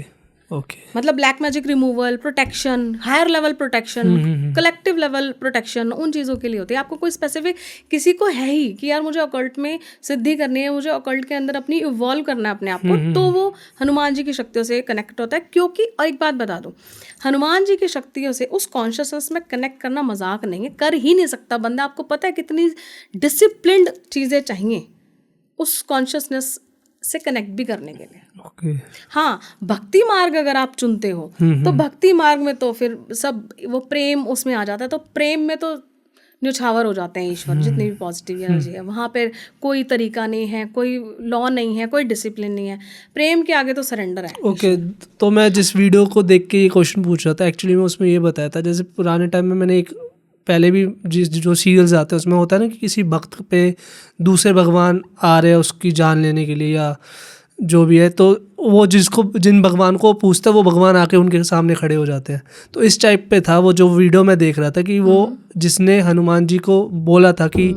ओके, मतलब black magic removal, protection, higher level protection, collective level protection, उन चीज़ों के लिए होती है। आपको कोई स्पेसिफिक किसी को है ही कि यार मुझे ऑकल्ट में सिद्धि करनी है, मुझे ऑकल्ट के अंदर अपनी इवॉल्व करना है अपने आप को, तो वो हनुमान जी की शक्तियों से कनेक्ट होता है। क्योंकि, और एक बात बता दूं, हनुमान जी की शक्तियों से उस कॉन्शियसनेस में कनेक्ट करना मजाक नहीं है, कर ही नहीं सकता बंदा। आपको पता है कितनी डिसिप्लिन्ड चीज़ें चाहिए उस कॉन्शियसनेस से कनेक्ट भी करने के लिए। ओके, हाँ, भक्ति मार्ग अगर आप चुनते हो तो भक्ति मार्ग में तो फिर सब वो प्रेम उसमें आ जाता है, तो प्रेम में तो न्यौछावर हो जाते हैं ईश्वर, जितनी भी पॉजिटिव एनर्जी है वहाँ पे कोई तरीका नहीं है, कोई लॉ नहीं है, कोई डिसिप्लिन नहीं है। प्रेम के आगे तो सरेंडर है। ओके। तो मैं जिस वीडियो को देख के ये क्वेश्चन पूछ रहा था, एक्चुअली मैं उसमें ये बताया था, जैसे पुराने टाइम में मैंने एक पहले भी जो सीरियल्स आते हैं उसमें होता है ना कि किसी भक्त पे दूसरे भगवान आ रहे हैं उसकी जान लेने के लिए या जो भी है, तो वो जिन भगवान को पूछता है वो भगवान आके उनके सामने खड़े हो जाते हैं। तो इस टाइप पे था वो जो वीडियो मैं देख रहा था कि वो जिसने हनुमान जी को बोला था कि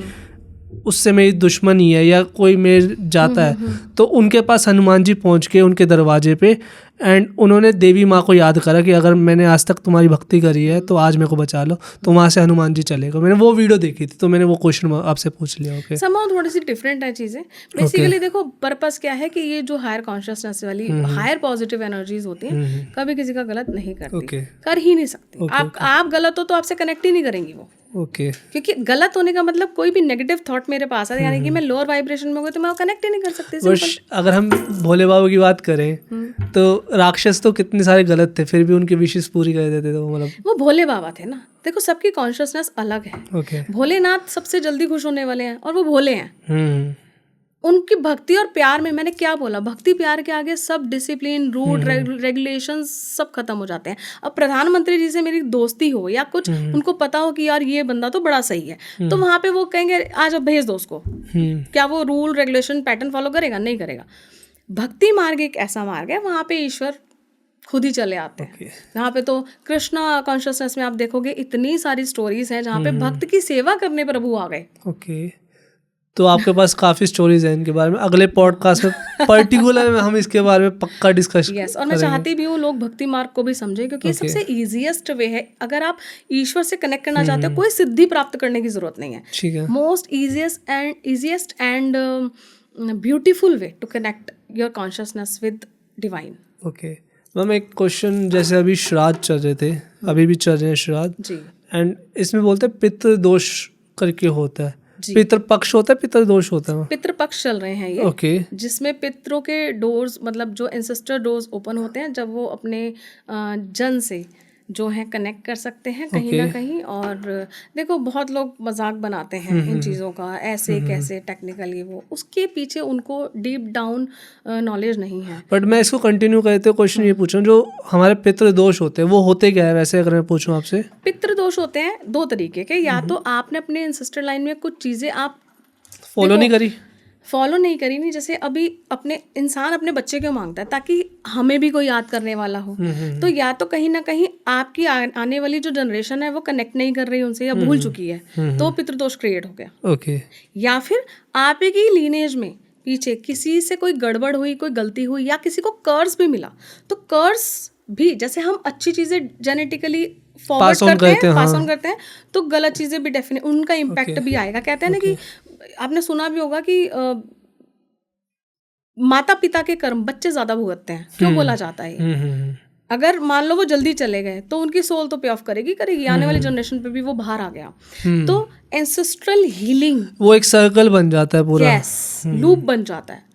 उससे मेरी दुश्मनी है या कोई मेरे जाता है, तो उनके पास हनुमान जी पहुंच के उनके दरवाजे पे, एंड उन्होंने देवी माँ को याद करा कि अगर मैंने आज तक तुम्हारी भक्ति करी है तो आज मेरे को बचा लो, तो वहाँ से हनुमान जी चले गए। मैंने वो वीडियो देखी थी, तो मैंने वो क्वेश्चन आपसे पूछ लिया। ओके, समाउ थोड़ी सी डिफरेंट है चीज़ें। बेसिकली देखो, पर्पस क्या है कि ये जो हायर कॉन्शियसनेस वाली हायर पॉजिटिव एनर्जीज होती हैं, कभी किसी का गलत नहीं करती, कर ही नहीं सकती। आप गलत हो तो आपसे कनेक्ट ही नहीं करेंगी वो। ओके, क्योंकि गलत होने का मतलब कोई भी नेगेटिव थॉट मेरे पास है, यानी कि मैं लोअर वाइब्रेशन में हो गई तो मैं कनेक्ट ही नहीं कर सकती। सिंपल। अगर हम भोले बाबा की बात करें तो राक्षस तो कितने सारे गलत थे, फिर भी उनकी विशेष पूरी कर देते थे वो, मतलब वो भोले बाबा थे ना। देखो, सबकी कॉन्शियसनेस अलग है। ओके, भोलेनाथ सबसे जल्दी खुश होने वाले हैं और वो भोले हैं। उनकी भक्ति और प्यार में, मैंने क्या बोला, भक्ति प्यार के आगे सब डिसिप्लिन, रूल, रेगुलेशन सब खत्म हो जाते हैं। अब प्रधानमंत्री जी से मेरी दोस्ती हो या कुछ उनको पता हो कि यार ये बंदा तो बड़ा सही है, तो वहां पे वो कहेंगे आज अब भेज दो उसको। क्या वो रूल, रेगुलेशन, पैटर्न फॉलो करेगा? नहीं करेगा। भक्ति मार्ग एक ऐसा मार्ग है वहां पे ईश्वर खुद ही चले आते हैं। यहाँ पे तो कृष्णा कॉन्शियसनेस में आप देखोगे इतनी सारी स्टोरीज हैं जहाँ पे भक्त की सेवा करने पर प्रभु आ गए। ओके, तो आपके पास काफ़ी स्टोरीज हैं इनके बारे में। अगले पॉडकास्ट में पर्टिकुलर में हम इसके बारे में पक्का डिस्कस यस, और मैं चाहती भी हूँ लोग भक्ति मार्ग को भी समझें, क्योंकि ये सबसे ईजीएस्ट वे है। अगर आप ईश्वर से कनेक्ट करना चाहते हो, कोई सिद्धि प्राप्त करने की जरूरत नहीं है। ठीक है, most easiest and beautiful way to connect your consciousness with divine. Okay ma'am, एक क्वेश्चन, जैसे अभी श्राद्ध चल रहे थे, अभी भी चल रहे हैं श्राद्ध जी, एंड इसमें बोलते हैं पितृ दोष करके होता है, पितृ पक्ष होता है, पितृ दोष होता है। पितृ पक्ष चल रहे हैं ये। ओके, जिसमें पितरों के डोर्स, मतलब जो एंसेस्टर डोर्स ओपन होते हैं जब वो अपने जन से जो है कनेक्ट कर सकते हैं कहीं ना कहीं। और देखो, बहुत लोग मजाक बनाते हैं इन चीज़ों का, ऐसे कैसे टेक्निकली, वो उसके पीछे उनको डीप डाउन नॉलेज नहीं है। बट मैं इसको कंटिन्यू करते हुए क्वेश्चन ये पूछूं, जो हमारे पितृ दोष होते हैं वो होते क्या है वैसे, अगर मैं पूछूं आपसे? पितृ दोष होते हैं दो तरीके के। या तो आपने अपने एंसेस्टर लाइन में कुछ चीज़ें आप फॉलो नहीं करी नहीं, जैसे अभी अपने इंसान अपने बच्चे क्यों मांगता है? ताकि हमें भी कोई याद करने वाला हो। तो या तो कहीं ना कहीं आपकी आने वाली जो जनरेशन है वो कनेक्ट नहीं कर रही उनसे या भूल चुकी है, तो पितृदोष क्रिएट हो गया। ओके, या फिर आप की लीनेज में पीछे किसी से कोई गड़बड़ हुई, कोई गलती हुई, या किसी को कर्ज भी मिला, तो कर्ज भी, जैसे हम अच्छी चीज़ें जेनेटिकली फॉरवर्ड Pass on करते हैं, हाँ। पास ऑन करते हैं, तो गलत चीजें भी डेफिनेट उनका इम्पैक्ट भी आएगा। कहते हैं ना कि आपने सुना भी होगा कि माता पिता के कर्म बच्चे ज्यादा भुगतते हैं। क्यों बोला जाता है ये? अगर मान लो वो जल्दी चले गए तो उनकी सोल तो पे ऑफ करेगी, आने वाली जनरेशन पे भी वो बाहर आ गया। तो एंसेस्ट्रल हीलिंग, वो एक सर्कल बन जाता है पूरा। यस, लूप बन जाता है।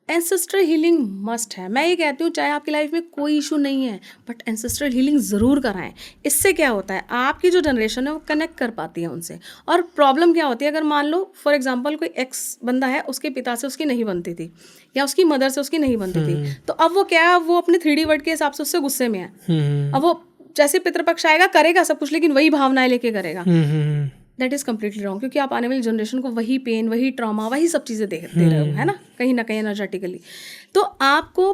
एंसेस्ट्रल हीलिंग मस्ट है। मैं ये कहती हूँ चाहे आपकी लाइफ में कोई इशू नहीं है, बट एंसेस्ट्रल हीलिंग ज़रूर कराएं। इससे क्या होता है, आपकी जो जनरेशन है वो कनेक्ट कर पाती है उनसे। और प्रॉब्लम क्या होती है, अगर मान लो फॉर एग्जांपल कोई एक्स बंदा है, उसके पिता से उसकी नहीं बनती थी या उसकी मदर से उसकी नहीं बनती थी, तो अब वो क्या है, वो अपने 3D वर्ड के हिसाब से उससे गुस्से में है। अब वो जैसे पितृपक्ष आएगा करेगा सब कुछ, लेकिन वही भावनाएं लेके करेगा। दैट इज कम्प्लीटली रॉन्ग, क्योंकि आप आने वाली जनरेशन को वही पेन, वही ट्रॉमा, वही सब चीज़ें दे रहे हो, है ना, कहीं ना कहीं एनर्जेटिकली। तो आपको,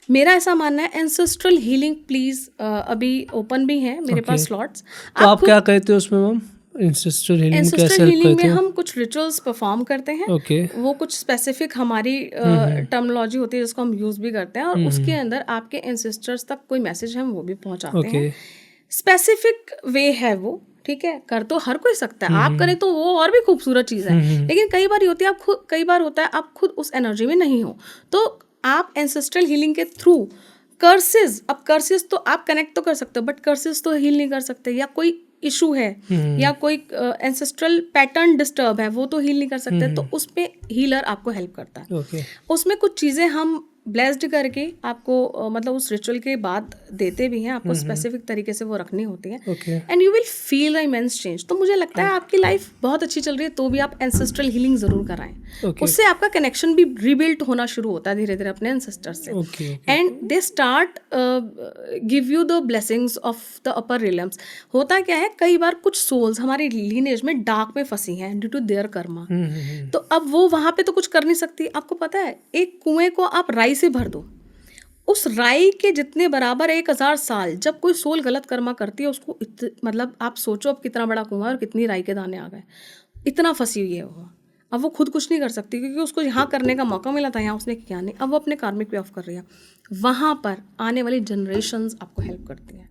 मेरा ऐसा मानना है, एंसेस्ट्रल हीलिंग प्लीज, अभी ओपन भी है मेरे पास स्लॉट्स। तो आप क्या कहते हो उसमें मैम, एंसेस्ट्रल हीलिंग कैसे एंसेस्ट्रल हेल्प हीलिंग में करते हो? हम कुछ रिचुअल्स परफॉर्म करते हैं। ओके, वो कुछ स्पेसिफिक हमारी टर्मिनोलॉजी होती है जिसको हम यूज भी करते हैं, और उसके अंदर आपके एंसेस्टर्स तक कोई मैसेज हम वो भी पहुंचाते हैं। स्पेसिफिक वे है वो, ठीक है, कर तो हर कोई सकता है, आप करें तो वो और भी खूबसूरत चीज़ है। लेकिन कई बार होती है, आप खुद, कई बार होता है आप खुद उस एनर्जी में नहीं हो, तो आप एंसेस्ट्रल हीलिंग के थ्रू कर्सेस, अब कर्सेस तो आप कनेक्ट तो कर सकते हो, बट कर्सेस तो हील नहीं कर सकते। या कोई इशू है या कोई एंसेस्ट्रल पैटर्न डिस्टर्ब है, वो तो हील नहीं कर सकते, तो उस पे हीलर आपको हेल्प करता है। उसमें कुछ चीज़ें हम ब्लेस्ड करके आपको मतलब उस रिचुअल के बाद देते भी हैं, आपको स्पेसिफिक तरीके से वो रखनी होती है, and you will feel the immense change. तो मुझे लगता है आपकी लाइफ बहुत अच्छी चल रही है तो भी आप एंसेस्ट्रल हीलिंग जरूर कराएं। उससे आपका कनेक्शन भी रीबिल्ड होना शुरू होता है धीरे धीरे अपने एंसेस्टर से, and they start give you the blessings of the upper realms. होता क्या है, कई बार कुछ सोल्स हमारी लीनेज में डार्क में फंसी हैं ड्यू टू देयर कर्मा, तो अब वो वहां पे तो कुछ कर नहीं सकती। आपको पता है, एक कुएं को आप राई से भर दो, उस राई के जितने बराबर 1000 साल जब कोई सोल गलत कर्मा करती है उसको मतलब आप सोचो अब कितना बड़ा कुआं और कितनी राई के दाने आ गए, इतना फंसी हुई है वो। अब वो खुद कुछ नहीं कर सकती क्योंकि उसको यहाँ करने का मौका मिला था, यहाँ उसने किया नहीं, अब वो अपने कार्मिक पे ऑफ कर रही है। वहाँ पर आने वाली जनरेशन्स आपको हेल्प करती हैं।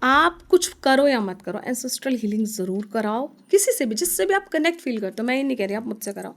आप कुछ करो या मत करो, एंसेस्ट्रल हीलिंग ज़रूर कराओ, किसी से भी, जिससे भी आप कनेक्ट फील करते हो। मैं ये नहीं कह रही आप मुझसे कराओ,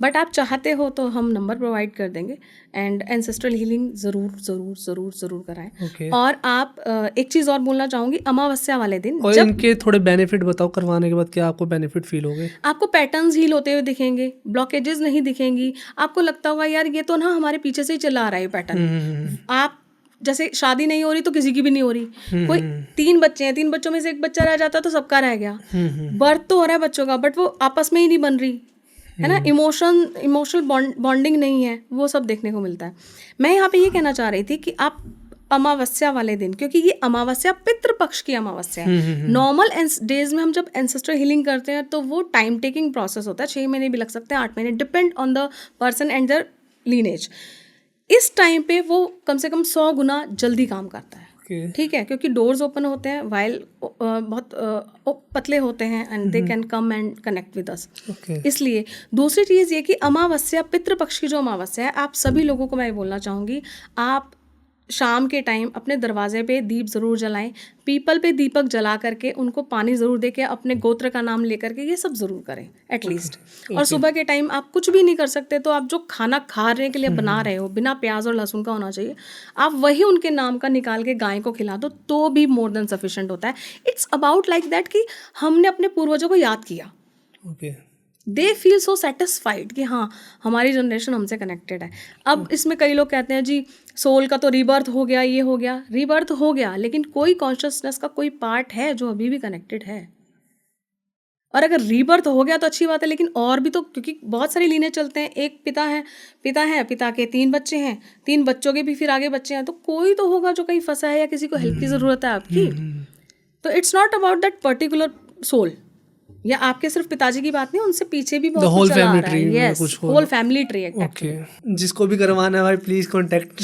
बट आप चाहते हो तो हम नंबर प्रोवाइड कर देंगे, एंड एंसेस्ट्रल हीलिंग ज़रूर ज़रूर ज़रूर ज़रूर कराएं। और आप एक चीज़ और बोलना चाहूँगी, अमावस्या वाले दिन और इनके थोड़े बेनिफिट बताओ, करवाने के बाद क्या आपको बेनिफिट फील होंगे? आपको पैटर्न्स हील होते हुए दिखेंगे, ब्लॉकेजेस नहीं दिखेंगी, आपको लगता होगा यार ये तो ना हमारे पीछे से ही चला आ रहा है पैटर्न। आप जैसे शादी नहीं हो रही तो किसी की भी नहीं हो रही, कोई 3 बच्चे हैं, 3 बच्चों में से एक बच्चा रह जाता तो सबका रह गया। बर्थ तो हो रहा है बच्चों का, बट वो आपस में ही नहीं बन रही है ना, इमोशनल बॉन्डिंग नहीं है, वो सब देखने को मिलता है। मैं यहाँ पे ये कहना चाह रही थी कि आप अमावस्या वाले दिन, क्योंकि ये अमावस्या पितृपक्ष की अमावस्या है। नॉर्मल डेज में हम जब एंसेस्ट्रल हीलिंग करते हैं तो वो टाइम टेकिंग प्रोसेस होता है, 6 महीने भी लग सकते हैं, 8 महीने, depend on the person and their lineage. इस टाइम पे वो कम से कम 100 गुना जल्दी काम करता है, ठीक है, क्योंकि डोर्स ओपन होते हैं, वाइल बहुत पतले होते हैं, and they can come and connect with us. इसलिए दूसरी चीज़ ये कि अमावस्या, पितृपक्ष की जो अमावस्या है, आप सभी लोगों को मैं बोलना चाहूँगी, आप शाम के टाइम अपने दरवाजे पे दीप ज़रूर जलाएं, पीपल पे दीपक जला करके उनको पानी ज़रूर दे के, अपने गोत्र का नाम लेकर के ये सब ज़रूर करें एटलीस्ट। और सुबह के टाइम आप कुछ भी नहीं कर सकते तो आप जो खाना खाने के लिए बना रहे हो, बिना प्याज और लहसुन का होना चाहिए, आप वही उनके नाम का निकाल के गाय को खिला दो तो भी मोर देन सफिशिएंट होता है। इट्स अबाउट लाइक दैट कि हमने अपने पूर्वजों को याद किया, दे फील सो सेटिस्फाइड कि हाँ हमारी जनरेशन हमसे कनेक्टेड है। अब इसमें कई लोग कहते हैं जी सोल का तो रीबर्थ हो गया, ये हो गया, रीबर्थ हो गया, लेकिन कोई कॉन्शियसनेस का कोई पार्ट है जो अभी भी कनेक्टेड है। और अगर रीबर्थ हो गया तो अच्छी बात है, लेकिन और भी तो, क्योंकि बहुत सारी लीनें चलते हैं, एक पिता के 3 बच्चे हैं, 3 बच्चों के भी फिर आगे बच्चे हैं, तो कोई तो होगा जो कहीं फंसा है या किसी को हेल्प की ज़रूरत है आपकी। तो it's not about that particular soul, या आपके सिर्फ पिताजी की बात नहीं, उनसे पीछे भी बहुत कुछ चला आ रहा है। Yes, whole family tree. Okay, जिसको भी करवाना है भाई please contact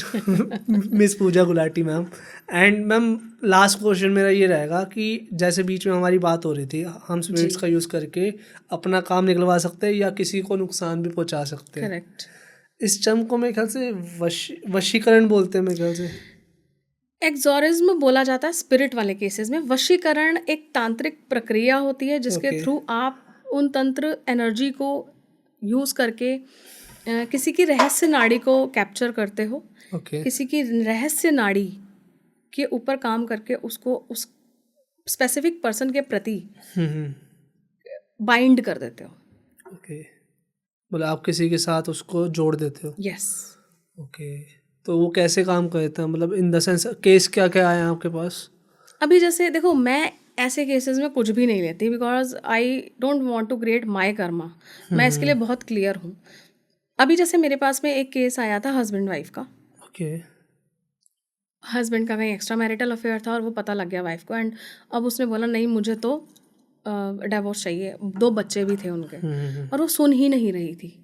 miss Pooja Gulati ma'am. And ma'am last question मेरा ये रहेगा कि जैसे बीच में हमारी बात हो रही थी, हम स्पिरिट्स का यूज करके अपना काम निकलवा सकते हैं या किसी को नुकसान भी पहुंचा सकते हैं। करेक्ट। इस चम को मेरे ख्याल से वशीकरण बोलते हैं मेरे ख्याल से। एक्सोरिज्म बोला जाता है स्पिरिट वाले केसेस में। वशीकरण एक तांत्रिक प्रक्रिया होती है जिसके थ्रू आप उन तंत्र एनर्जी को यूज करके किसी की रहस्य नाड़ी को कैप्चर करते हो। किसी की रहस्य नाड़ी के ऊपर काम करके उसको उस स्पेसिफिक पर्सन के प्रति बाइंड कर देते हो। मतलब आप किसी के साथ उसको जोड़ देते हो। यस। तो वो कैसे काम करता है, मतलब इन द सेंस केस क्या क्या आए हैं आपके पास? अभी जैसे देखो, मैं ऐसे केसेस में कुछ भी नहीं लेती because I don't want to create my karma. मैं इसके लिए बहुत क्लियर हूँ। अभी जैसे मेरे पास में एक केस आया था हस्बैंड वाइफ का। हस्बैंड का कहीं एक्स्ट्रा मैरिटल अफेयर था और वो पता लग गया वाइफ को, एंड अब उसने बोला नहीं मुझे तो डिवोर्स चाहिए। 2 बच्चे भी थे उनके और वो सुन ही नहीं रही थी।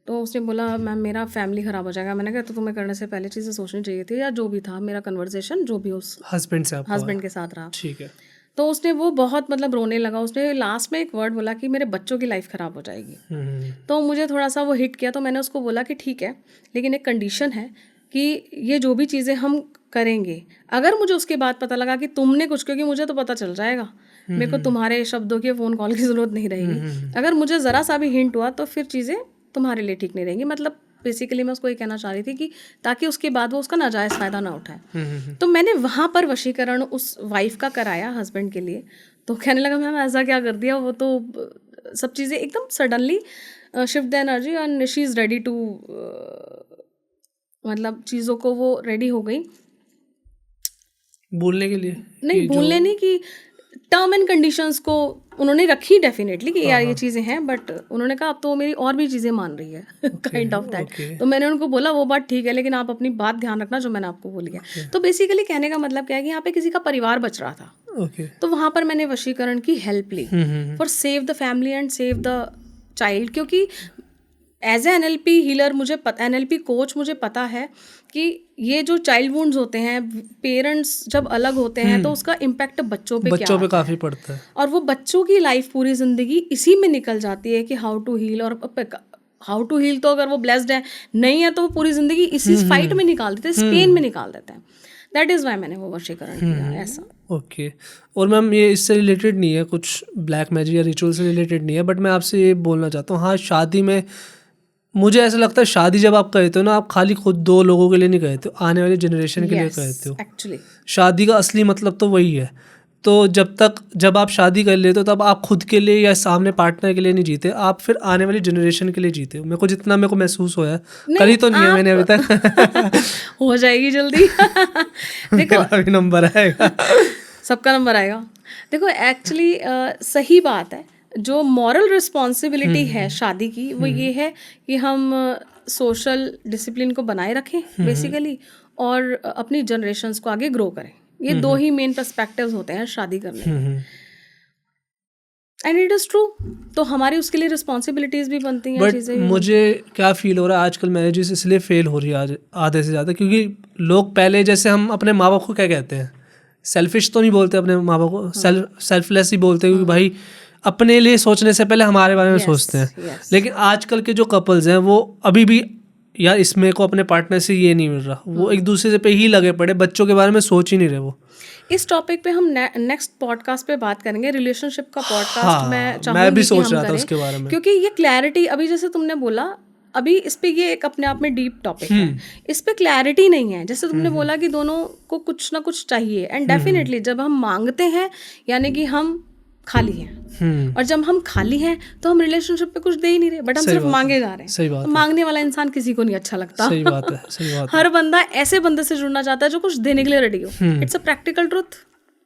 तो उसने बोला मैम मेरा फैमिली ख़राब हो जाएगा। मैंने कहा तो तुम्हें करने से पहले चीज़ें सोचनी चाहिए थी, या जो भी था मेरा कन्वर्सेशन जो भी उस हस्बैंड के साथ रहा। ठीक है। तो उसने वो बहुत मतलब रोने लगा। उसने लास्ट में एक वर्ड बोला कि मेरे बच्चों की लाइफ ख़राब हो जाएगी। तो मुझे थोड़ा सा वो हिट किया। तो मैंने उसको बोला कि ठीक है, लेकिन एक कंडीशन है कि ये जो भी चीज़ें हम करेंगे, अगर मुझे उसके बाद पता लगा कि तुमने कुछ, क्योंकि मुझे तो पता चल जाएगा, मेरे को तुम्हारे शब्दों की फ़ोन कॉल की ज़रूरत नहीं रहेगी। अगर मुझे ज़रा सा भी हिंट हुआ तो फिर चीज़ें तुम्हारे लिए ठीक नहीं रहेंगी। मतलब बेसिकली मैं उसको ये कहना चाह रही थी कि ताकि उसके बाद वो उसका नाजायज़ फ़ायदा ना उठाए। तो मैंने वहाँ पर वशीकरण उस वाइफ का कराया हस्बैंड के लिए। तो कहने लगा मैम ऐसा क्या कर दिया, वो तो सब चीज़ें एकदम suddenly shift the energy and she is ready to, मतलब चीज़ों को वो रेडी हो गई बोलने के लिए। नहीं बोलने नहीं, कि टर्म एंड कंडीशंस को उन्होंने रखी डेफिनेटली कि यार ये चीज़ें हैं, बट उन्होंने कहा अब तो मेरी और भी चीज़ें मान रही है काइंड ऑफ दैट। तो मैंने उनको बोला वो बात ठीक है, लेकिन आप अपनी बात ध्यान रखना जो मैंने आपको बोली है। तो बेसिकली कहने का मतलब क्या है कि यहाँ पे किसी का परिवार बच रहा था। तो वहाँ पर मैंने वशीकरण की हेल्प ली for save the family and save the child. क्योंकि एज ए NLP हीलर मुझे NLP कोच मुझे पता है कि ये जो चाइल्ड वुंड्स होते हैं, पेरेंट्स जब अलग होते हैं तो उसका इम्पैक्ट बच्चों पे काफ़ी पड़ता है, और वो बच्चों की लाइफ पूरी ज़िंदगी इसी में निकल जाती है कि हाउ टू हील। और हाउ टू हील तो अगर वो ब्लेस्ड है, नहीं है तो वो पूरी ज़िंदगी इसी फाइट में निकाल देते हैं, इस पेन में निकाल देते हैं। दैट इज़ वाई मैंने वो वशीकरण किया ऐसा। और मैम ये इससे रिलेटेड नहीं है, कुछ ब्लैक मैजिक या रिचुअल से रिलेटेड नहीं है, बट मैं आपसे ये बोलना चाहता हूँ, हाँ शादी में मुझे ऐसा लगता है शादी जब आप कहते हो ना, आप खाली खुद 2 लोगों के लिए नहीं कहते हो, आने वाली जनरेशन के लिए कहते हो। एक्चुअली शादी का असली मतलब तो वही है। तो जब आप शादी कर लेते हो तब आप खुद के लिए या सामने पार्टनर के लिए नहीं जीते, आप फिर आने वाली जनरेशन के लिए जीते हो। मेरे को महसूस होया, करी तो नहीं है मैंने अभी तक हो जाएगी जल्दी देखो अभी नंबर आएगा, सबका नंबर आएगा। देखो एक्चुअली सही बात है। जो मॉरल रिस्पॉन्सिबिलिटी है शादी की वो ये है कि हम सोशल डिसिप्लिन को बनाए रखें बेसिकली, और अपनी जनरेशन्स को आगे ग्रो करें। ये 2 ही मेन पर्सपेक्टिव्स होते हैं शादी करने में, एंड इट इज़ ट्रू। तो हमारी उसके लिए रिस्पॉन्सिबिलिटीज़ भी बनती हैं। बट मुझे क्या फील हो रहा है आजकल मैरिजेस इसलिए फेल हो रही है आधे से ज़्यादा, क्योंकि लोग पहले जैसे हम अपने माँ बाप को क्या कहते हैं, सेल्फिश तो नहीं बोलते अपने माँ बाप को, सेल्फलेस ही बोलते हैं, क्योंकि भाई अपने लिए सोचने से पहले हमारे बारे में सोचते हैं। लेकिन आजकल के जो कपल्स हैं वो अभी भी यार इसमें को अपने पार्टनर से ये नहीं मिल रहा, वो एक दूसरे पे ही लगे पड़े, बच्चों के बारे में सोच ही नहीं रहे वो। इस टॉपिक पे हम नेक्स्ट पॉडकास्ट पे बात करेंगे, रिलेशनशिप का पॉडकास्ट। हाँ, मैं चाहूंगी मैं भी सोच कि हम रहा था करें, उसके बारे में, क्योंकि ये क्लैरिटी अभी जैसे तुमने बोला, अभी इस पे ये एक अपने आप में डीप टॉपिक है, इस पे क्लैरिटी नहीं है। जैसे तुमने बोला कि दोनों को कुछ ना कुछ चाहिए, एंड डेफिनेटली जब हम मांगते हैं यानी कि हम खाली हैं, और जब हम खाली हैं तो हम रिलेशनशिप पे कुछ दे ही नहीं रहे, बट हम सिर्फ मांगे जा रहे हैं। सही बात तो मांगने वाला इंसान किसी को नहीं अच्छा लगता। सही बात है हर बंदा ऐसे बंदे से जुड़ना चाहता है जो कुछ देने के लिए रेडी हो। It's a practical truth,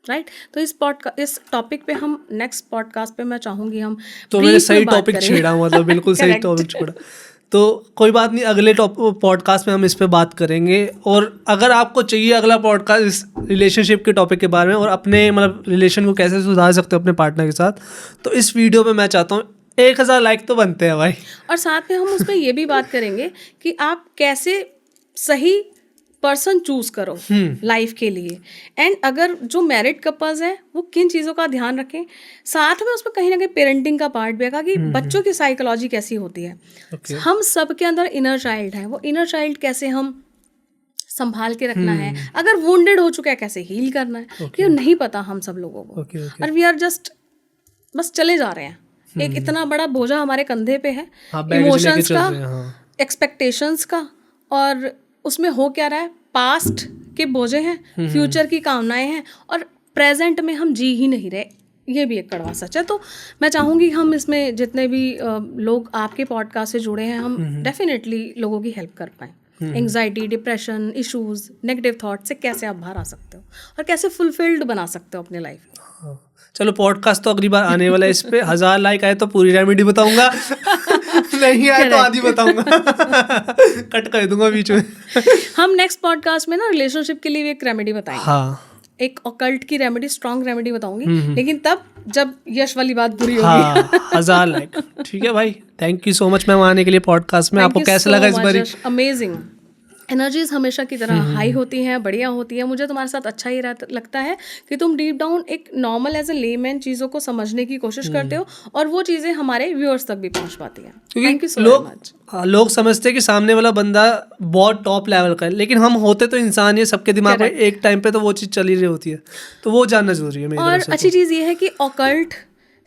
right. तो इस टॉपिक पे हम नेक्स्ट पॉडकास्ट पे मैं चाहूंगी हम तो मैंने सही टॉपिक छेड़ा, मतलब बिल्कुल सही टॉपिक छेड़ा। तो कोई बात नहीं, अगले पॉडकास्ट में हम इस पे बात करेंगे। और अगर आपको चाहिए अगला पॉडकास्ट इस रिलेशनशिप के टॉपिक के बारे में और अपने मतलब रिलेशन को कैसे सुधार सकते हो अपने पार्टनर के साथ, तो इस वीडियो में मैं चाहता हूँ 1000 लाइक तो बनते हैं भाई। और साथ में हम उस पर ये भी बात करेंगे कि आप कैसे सही पर्सन चूज करो लाइफ के लिए, एंड अगर जो मैरिड कपल्स हैं वो किन चीज़ों का ध्यान रखें। साथ में उसमें कहीं ना कहीं पेरेंटिंग का पार्ट भी है कि बच्चों की साइकोलॉजी कैसी होती है। हम सब के अंदर इनर चाइल्ड है, वो इनर चाइल्ड कैसे हम संभाल के रखना है, अगर वुंडेड हो चुका है कैसे हील करना है, ये नहीं पता हम सब लोगों को। और वी आर जस्ट बस चले जा रहे हैं, एक इतना बड़ा बोझा हमारे कंधे पे है, इमोशंस का, एक्सपेक्टेशंस का, और उसमें हो क्या रहा है, पास्ट के बोझे हैं, फ्यूचर की कामनाएं हैं, और प्रेजेंट में हम जी ही नहीं रहे। ये भी एक कड़वा सच है। तो मैं चाहूँगी हम इसमें जितने भी लोग आपके पॉडकास्ट से जुड़े हैं, हम डेफिनेटली लोगों की हेल्प कर पाएँ। Anxiety, depression, issues, negative thought से कैसे आप बाहर आ सकते हो और कैसे फुलफिल्ड बना सकते हो अपने लाइफ। चलो पॉडकास्ट तो अगली बार आने वाला है, इस पे 1000 लाइक आए तो पूरी रेमेडी बताऊंगा, नहीं आए तो आधी बताऊंगा, कट कर दूंगा बीच में। हम नेक्स्ट पॉडकास्ट में ना रिलेशनशिप के लिए भी एक रेमेडी बताएंगे। हाँ, एक ऑकल्ट की रेमेडी, स्ट्रॉन्ग रेमेडी बताऊंगी, लेकिन तब जब यश वाली बात बुरी होगी। हाँ, 1000 लाइक। ठीक है भाई, thank you so much ma'am आने के लिए पॉडकास्ट में। आपको कैसा लगा इस बार? अमेजिंग। एनर्जीज हमेशा की तरह हाई होती हैं, बढ़िया होती है। मुझे तुम्हारे साथ अच्छा ही लगता है कि तुम डीप डाउन एक नॉर्मल एज ए लेमैन चीज़ों को समझने की कोशिश करते हो, और वो चीज़ें हमारे व्यूअर्स तक भी पहुंच पाती हैं। Thank you so much. लोग समझते हैं कि सामने वाला बंदा बहुत टॉप लेवल का है, लेकिन हम होते तो इंसान ही, सबके दिमाग में एक टाइम पे तो वो चीज़ चली रही होती है, तो वो जानना जरूरी है। और अच्छी चीज़ ये है कि ऑकल्ट,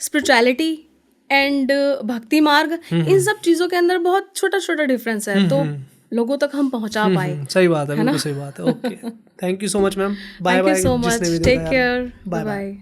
स्पिरिचुअलिटी एंड भक्ति मार्ग, इन सब चीज़ों के अंदर बहुत छोटा छोटा डिफरेंस है, तो लोगों तक हम पहुंचा पाए। सही बात है, बिल्कुल सही बात है। Okay, thank you so much ma'am, bye bye. Thank you so much, take care, bye bye.